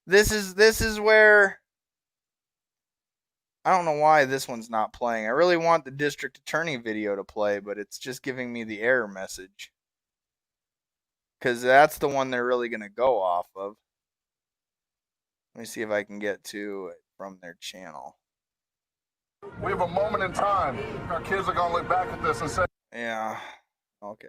this is where... I don't know why this one's not playing. I really want the district attorney video to play, but it's just giving me the error message. Because that's the one they're really going to go off of. Let me see if I can get to it from their channel. We have a moment in time. Our kids are going to look back at this and say... Yeah. Okay.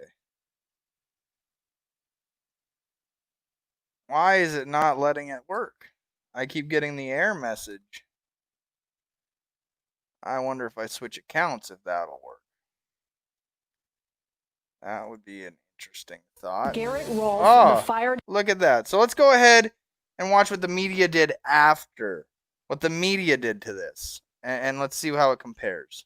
Why is it not letting it work? I keep getting the error message. I wonder if I switch accounts if that'll work. That would be an interesting thought. Garrett Rolfe, the fire... Look at that. So let's go ahead and watch what the media did after. What the media did to this. And let's see how it compares.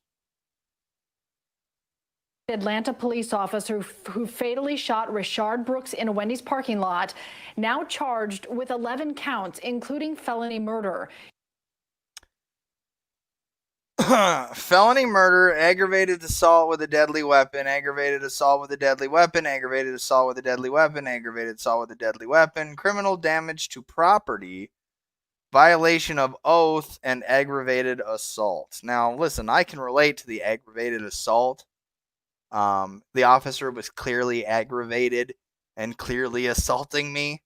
Atlanta police officer who fatally shot Rayshard Brooks in a Wendy's parking lot, now charged with 11 counts, including felony murder. Felony murder, aggravated assault with a deadly weapon, aggravated assault with a deadly weapon, aggravated assault with a deadly weapon, aggravated assault with a deadly weapon, criminal damage to property, violation of oath, and aggravated assault. Now, listen, I can relate to the aggravated assault. The officer was clearly aggravated and clearly assaulting me,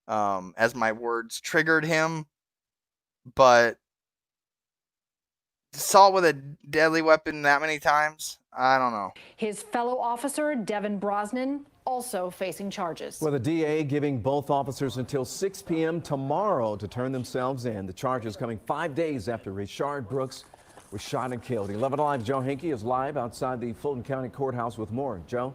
as my words triggered him. But assault with a deadly weapon that many times? I don't know. His fellow officer, Devin Brosnan, also facing charges. Well, the DA giving both officers until 6 p.m. tomorrow to turn themselves in. The charges coming 5 days after Rayshard Brooks was shot and killed. 11 Alive Joe Hinkey is live outside the Fulton County Courthouse with more. Joe?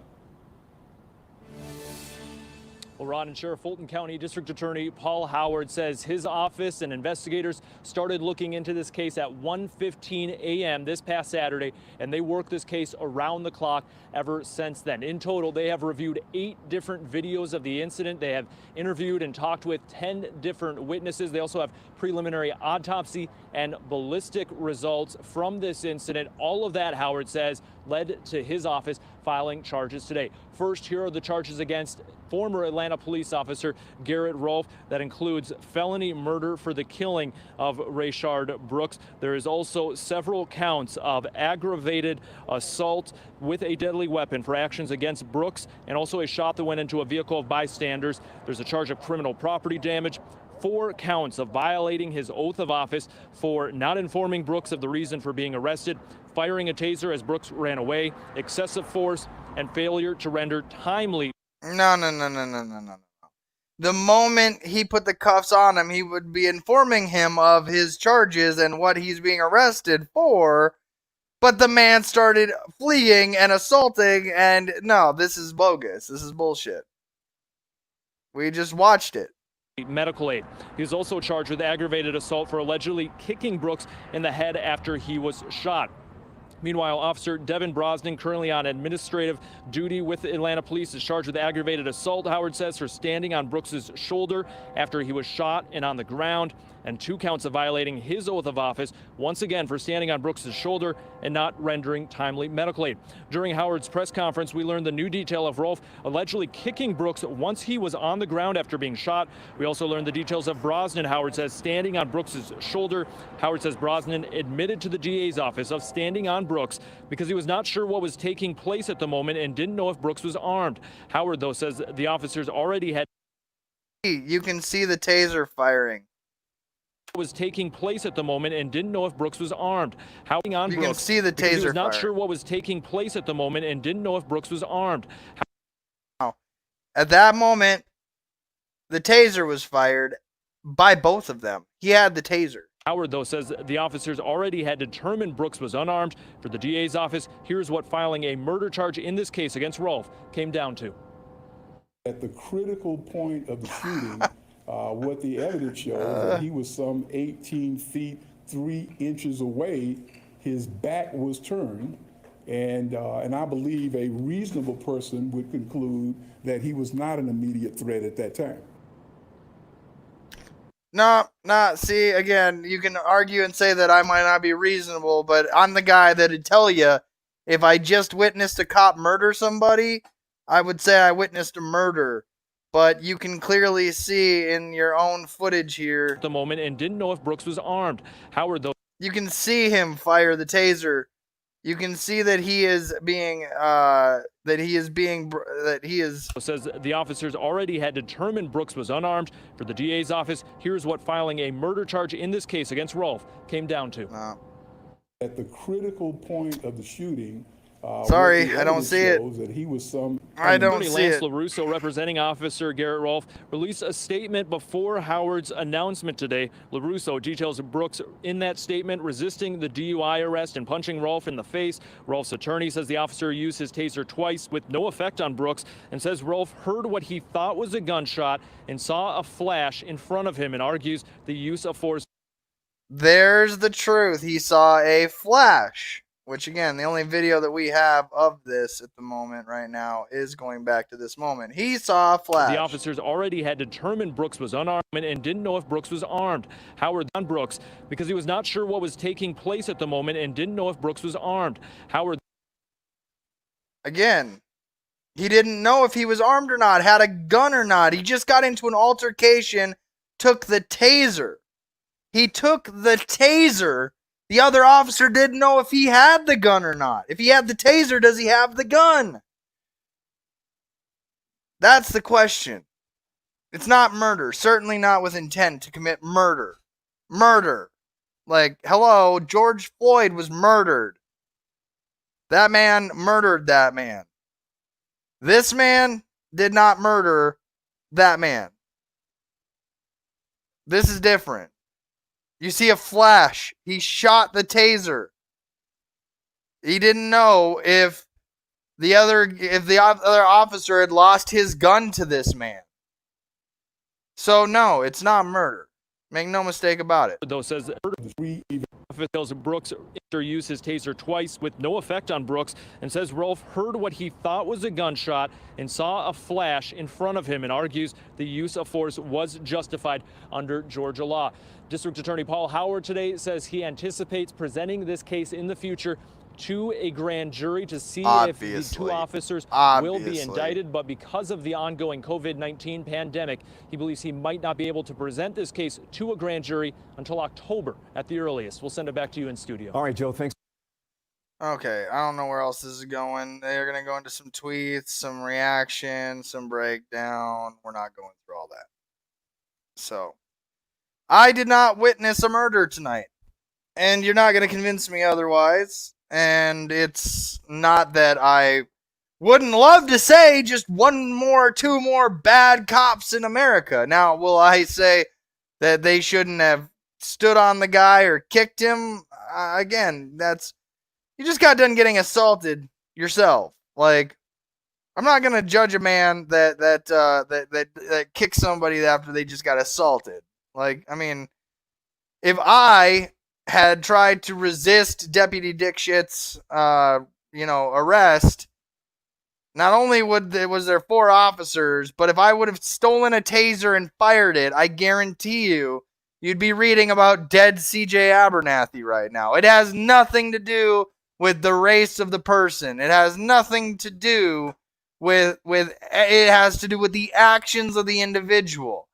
Well, Ron and Sheriff Fulton County District Attorney Paul Howard says his office and investigators started looking into this case at 1:15 a.m. this past Saturday, and they worked this case around the clock ever since then. In total, they have reviewed 8 different videos of the incident. They have interviewed and talked with 10 different witnesses. They also have preliminary autopsy and ballistic results from this incident. All of that, Howard says, led to his office filing charges today. First, here are the charges against former Atlanta police officer Garrett Rolfe. That includes felony murder for the killing of Rayshard Brooks. There is also several counts of aggravated assault with a deadly weapon for actions against Brooks, and also a shot that went into a vehicle of bystanders. There's a charge of criminal property damage, 4 counts of violating his oath of office for not informing Brooks of the reason for being arrested, firing a taser as Brooks ran away, excessive force, and failure to render timely. No. The moment he put the cuffs on him, he would be informing him of his charges and what he's being arrested for. But the man started fleeing and assaulting, and no, this is bogus. This is bullshit. We just watched it. Medical aid. He was also charged with aggravated assault for allegedly kicking Brooks in the head after he was shot. Meanwhile, Officer Devin Brosnan, currently on administrative duty with the Atlanta Police, is charged with aggravated assault, Howard says, for standing on Brooks's shoulder after he was shot and on the ground. and 2 counts of violating his oath of office, once again for standing on Brooks' shoulder and not rendering timely medical aid. During Howard's press conference, we learned the new detail of Rolfe allegedly kicking Brooks once he was on the ground after being shot. We also learned the details of Brosnan, Howard says, standing on Brooks' shoulder. Howard says Brosnan admitted to the DA's office of standing on Brooks because he was not sure what was taking place at the moment and didn't know if Brooks was armed. Howard, though, says the officers already had... You can see the taser firing. Was taking place at the moment and didn't know if Brooks was armed. Howard on You Brooks can see the because he taser was not fire. sure what was taking place at the moment and didn't know if Brooks was armed. At that moment, the taser was fired by both of them. He had the taser. Howard, though, says the officers already had determined Brooks was unarmed. For the DA's office, here's what filing a murder charge in this case against Rolfe came down to. At the critical point of the shooting, what the evidence shows that he was some 18 feet 3 inches away. His back was turned, and I believe a reasonable person would conclude that he was not an immediate threat at that time. No, see, again, you can argue and say that I might not be reasonable, but I'm the guy that'd tell you if I just witnessed a cop murder somebody, I would say I witnessed a murder. But you can clearly see in your own footage here. At the moment and didn't know if Brooks was armed. Howard, though. You can see him fire the taser. You can see that he is being, Says the officers already had determined Brooks was unarmed. For the DA's office, here's what filing a murder charge in this case against Rolfe came down to. At the critical point of the shooting, sorry, I don't see it. That he was some. I don't see Lance it. LaRusso, representing Officer Garrett Rolfe, released a statement before Howard's announcement today. LaRusso details Brooks in that statement resisting the DUI arrest and punching Rolfe in the face. Rolfe's attorney says the officer used his taser twice with no effect on Brooks and says Rolfe heard what he thought was a gunshot and saw a flash in front of him and argues the use of force. There's the truth. He saw a flash. Which, again, the only video that we have of this at the moment right now is going back to this moment. He saw a flash. The officers already had determined Brooks was unarmed and didn't know if Brooks was armed. Howard on Brooks because he was not sure what was taking place at the moment and didn't know if Brooks was armed. Howard. Again, he didn't know if he was armed or not, had a gun or not. He just got into an altercation, took the taser. He took the taser. The other officer didn't know if he had the gun or not. If he had the taser, does he have the gun? That's the question. It's not murder. Certainly not with intent to commit murder. Murder. Like, hello, George Floyd was murdered. That man murdered that man. This man did not murder that man. This is different. You see a flash. He shot the taser. He didn't know if the other officer had lost his gun to this man. So no, it's not murder. Make no mistake about it. Though says Brooks used his taser twice with no effect on Brooks and says Rolfe heard what he thought was a gunshot and saw a flash in front of him and argues the use of force was justified under Georgia law. District Attorney Paul Howard today says he anticipates presenting this case in the future to a grand jury to see if the 2 officers will be indicted. But because of the ongoing COVID-19 pandemic, he believes he might not be able to present this case to a grand jury until October at the earliest. We'll send it back to you in studio. All right, Joe, thanks. Okay, I don't know where else this is going. They're going to go into some tweets, some reaction, some breakdown. We're not going through all that. So, I did not witness a murder tonight. And you're not going to convince me otherwise. And it's not that I wouldn't love to say just 1 more, 2 more bad cops in America. Now, will I say that they shouldn't have stood on the guy or kicked him? Again, you just got done getting assaulted yourself. Like, I'm not gonna judge a man that kicks somebody after they just got assaulted. Like, I mean, if I had tried to resist Deputy Dick Shit's, arrest, not only was there 4 officers, but if I would have stolen a taser and fired it, I guarantee you you'd be reading about dead CJ Abernathy right now. It has nothing to do with the race of the person. It has nothing to do with it has to do with the actions of the individual.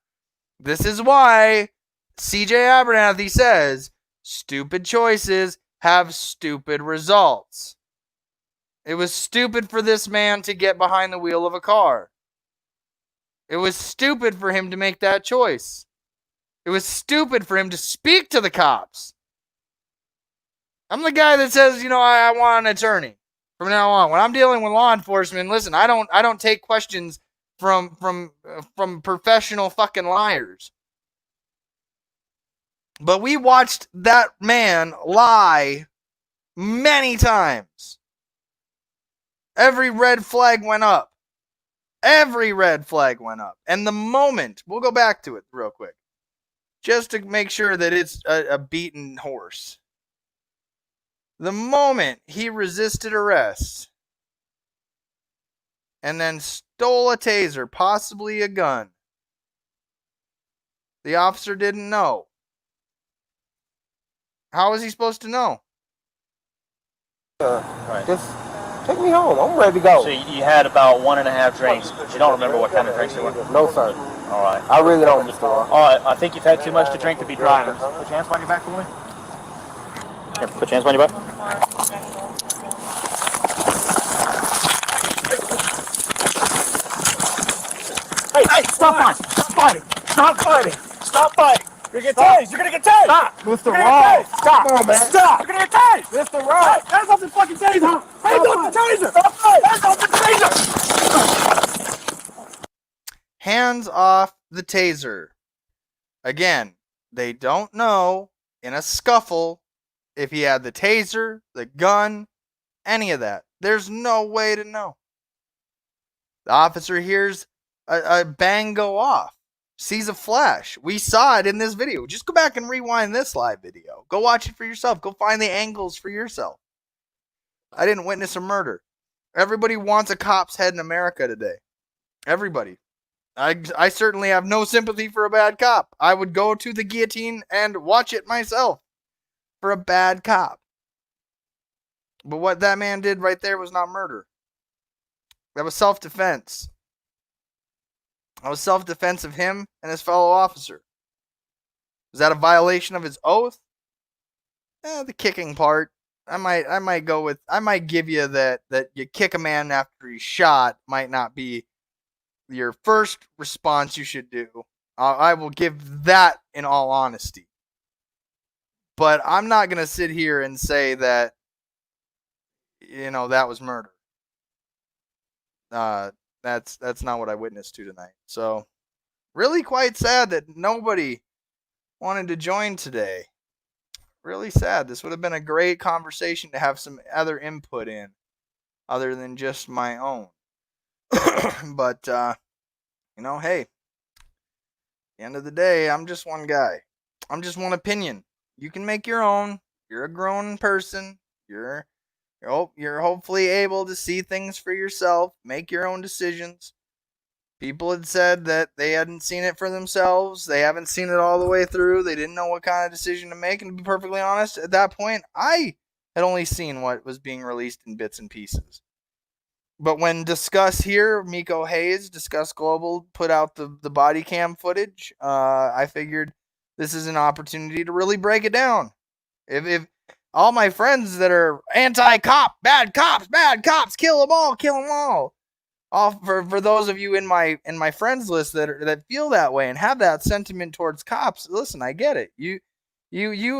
This is why CJ Abernathy says stupid choices have stupid results. It was stupid for this man to get behind the wheel of a car. It was stupid for him to make that choice. It was stupid for him to speak to the cops. I'm the guy that says, I want an attorney from now on. When I'm dealing with law enforcement, listen, I don't take questions from professional fucking liars. But we watched that man lie many times. Every red flag went up. Every red flag went up. And the moment, we'll go back to it real quick, just to make sure that it's a beaten horse. The moment he resisted arrest and then stole a taser, possibly a gun, the officer didn't know. How was he supposed to know? Just take me home. I'm ready to go. So you had about 1.5 drinks, but you don't remember what kind of drinks they were? No, sir. All right. I really don't, Mr. Ross. All right. I think you've had too much to drink to be driving. Put your hands behind your back for me. Here, put your hands behind your back. Hey, stop fighting! Stop fighting! Stop fighting! You're gonna get tased! You're gonna get tased! Stop! Mr. Ross! Stop! Come on, man! Stop! You're gonna get tased! Mr. Ross! Hey, hands off the fucking taser! Hands off the taser! Stop fighting! Hands off the taser! Hands off the taser. Again, they don't know in a scuffle if he had the taser, the gun, any of that. There's no way to know. The officer hears a bang go off, sees a flash. We saw it in this video. Just go back and rewind this live video. Go watch it for yourself. Go find the angles for yourself. I didn't witness a murder. Everybody wants a cop's head in America today. Everybody. I certainly have no sympathy for a bad cop. I would go to the guillotine and watch it myself for a bad cop. But what that man did right there was not murder. That was self-defense. That was self-defense of him and his fellow officer. Was that a violation of his oath? The kicking part. I might give you that you kick a man after he's shot might not be your first response you should do. I will give that in all honesty. But I'm not going to sit here and say that, that was murder. That's not what I witnessed to tonight. So, really quite sad that nobody wanted to join today. Really sad. This would have been a great conversation to have some other input in, other than just my own. But, hey, at the end of the day, I'm just one guy. I'm just one opinion. You can make your own. You're a grown person. You're hopefully able to see things for yourself, make your own decisions. People had said that they hadn't seen it for themselves. They haven't seen it all the way through. They didn't know what kind of decision to make. And to be perfectly honest, at that point, I had only seen what was being released in bits and pieces. But when Discuss here, Miko Hayes, Discuss Global, put out the body cam footage, I figured this is an opportunity to really break it down. If all my friends that are anti-cop, bad cops, kill them all. For those of you in my friends list that feel that way and have that sentiment towards cops, listen, I get it. You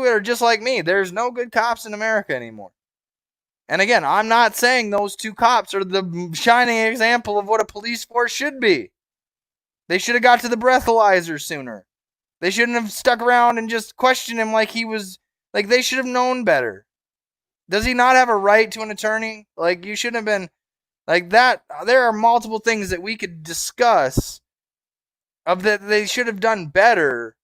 are just like me. There's no good cops in America anymore. And again, I'm not saying those two cops are the shining example of what a police force should be. They should have got to the breathalyzer sooner. They shouldn't have stuck around and just questioned him like he was, like they should have known better. Does he not have a right to an attorney? Like, you shouldn't have been like that. There are multiple things that we could discuss of that they should have done better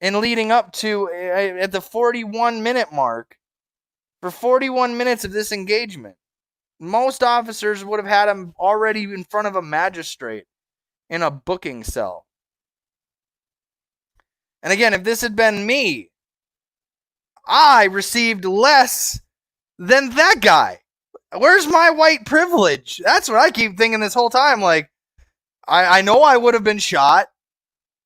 in leading up to at the 41-minute mark. For 41 minutes of this engagement, most officers would have had him already in front of a magistrate in a booking cell. And again, if this had been me, I received less than that guy. Where's my white privilege? That's what I keep thinking this whole time. Like, I know I would have been shot.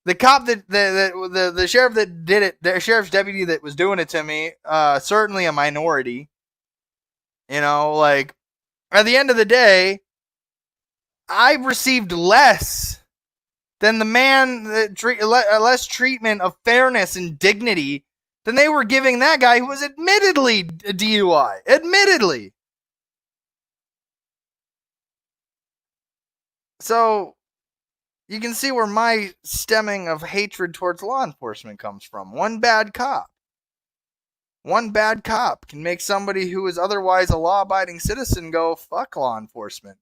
The cop the sheriff that did it, the sheriff's deputy that was doing it to me, certainly a minority. You know, like, at the end of the day, I received less than the man that less treatment of fairness and dignity than they were giving that guy who was admittedly a DUI. Admittedly. So, you can see where my stemming of hatred towards law enforcement comes from. One bad cop can make somebody who is otherwise a law-abiding citizen go, fuck law enforcement.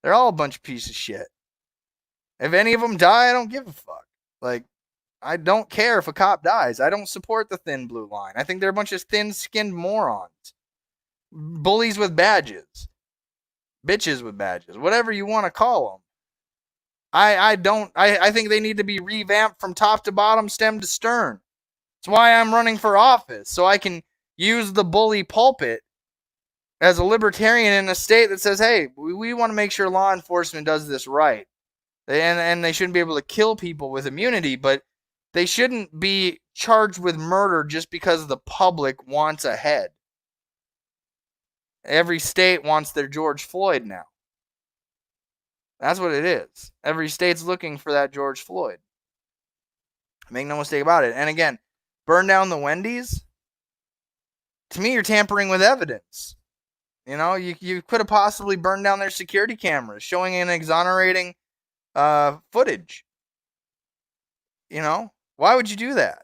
They're all a bunch of pieces of shit. If any of them die, I don't give a fuck. Like, I don't care if a cop dies. I don't support the thin blue line. I think they're a bunch of thin-skinned morons. Bullies with badges. Bitches with badges. Whatever you want to call them. I think they need to be revamped from top to bottom, stem to stern. That's why I'm running for office, so I can use the bully pulpit as a libertarian in a state that says, hey, we want to make sure law enforcement does this right. And they shouldn't be able to kill people with immunity, but they shouldn't be charged with murder just because the public wants a head. Every state wants their George Floyd now. That's what it is. Every state's looking for that George Floyd. Make no mistake about it. And again, burn down the Wendy's. To me, you're tampering with evidence. You know, you could have possibly burned down their security cameras, showing an exonerating footage. You know, why would you do that?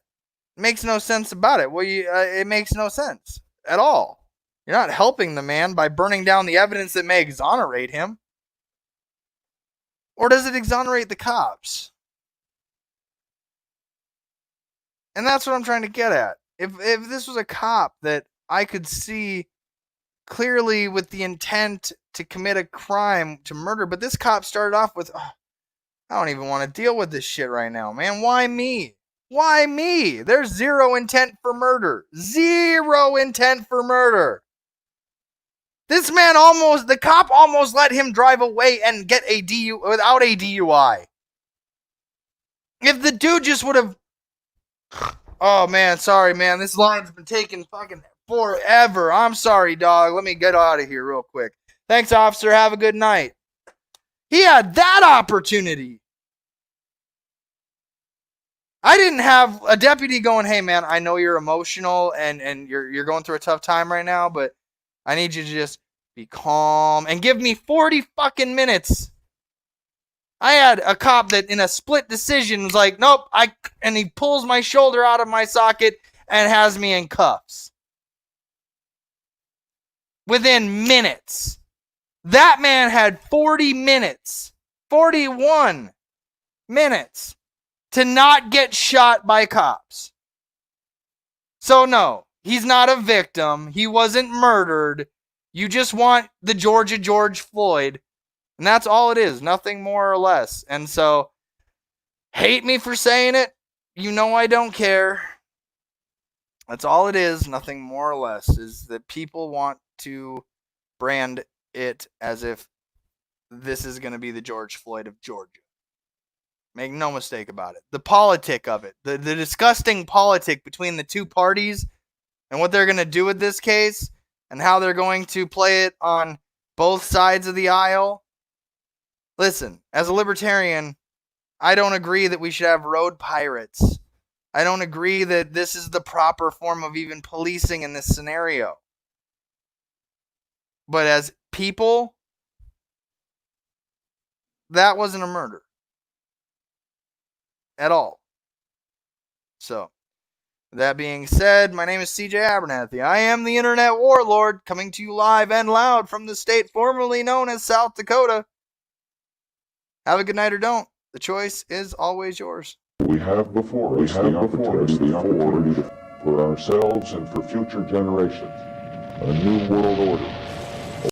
It makes no sense about it. Well, it makes no sense at all. You're not helping the man by burning down the evidence that may exonerate him. Or does it exonerate the cops? And that's what I'm trying to get at. If this was a cop that I could see clearly with the intent to commit a crime, to murder, but this cop started off with, I don't even want to deal with this shit right now, man. Why me? Why me? There's zero intent for murder. Zero intent for murder. This man the cop almost let him drive away and get a without a DUI. If the dude just would have, oh man, sorry man, this line's been taking fucking forever. I'm sorry, dog. Let me get out of here real quick. Thanks, officer. Have a good night. He had that opportunity. I didn't have a deputy going, hey man, I know you're emotional and you're going through a tough time right now, but I need you to just be calm and give me 40 fucking minutes. I had a cop that in a split decision was like, nope, and he pulls my shoulder out of my socket and has me in cuffs. Within minutes. That man had 40 minutes, 41 minutes to not get shot by cops. So no, he's not a victim. He wasn't murdered. You just want the Georgia George Floyd. And that's all it is. Nothing more or less. And so, hate me for saying it. You know I don't care. That's all it is. Nothing more or less. Is that people want to brand it as if this is going to be the George Floyd of Georgia. Make no mistake about it. The politic of it. The disgusting politic between the two parties and what they're going to do with this case and how they're going to play it on both sides of the aisle. Listen, as a libertarian, I don't agree that we should have road pirates. I don't agree that this is the proper form of even policing in this scenario. But as people, that wasn't a murder. At all. So, with that being said, my name is CJ Abernathy. I am the Internet Warlord, coming to you live and loud from the state formerly known as South Dakota. Have a good night or don't. The choice is always yours. We have before us the opportunity for ourselves and for future generations a new world order.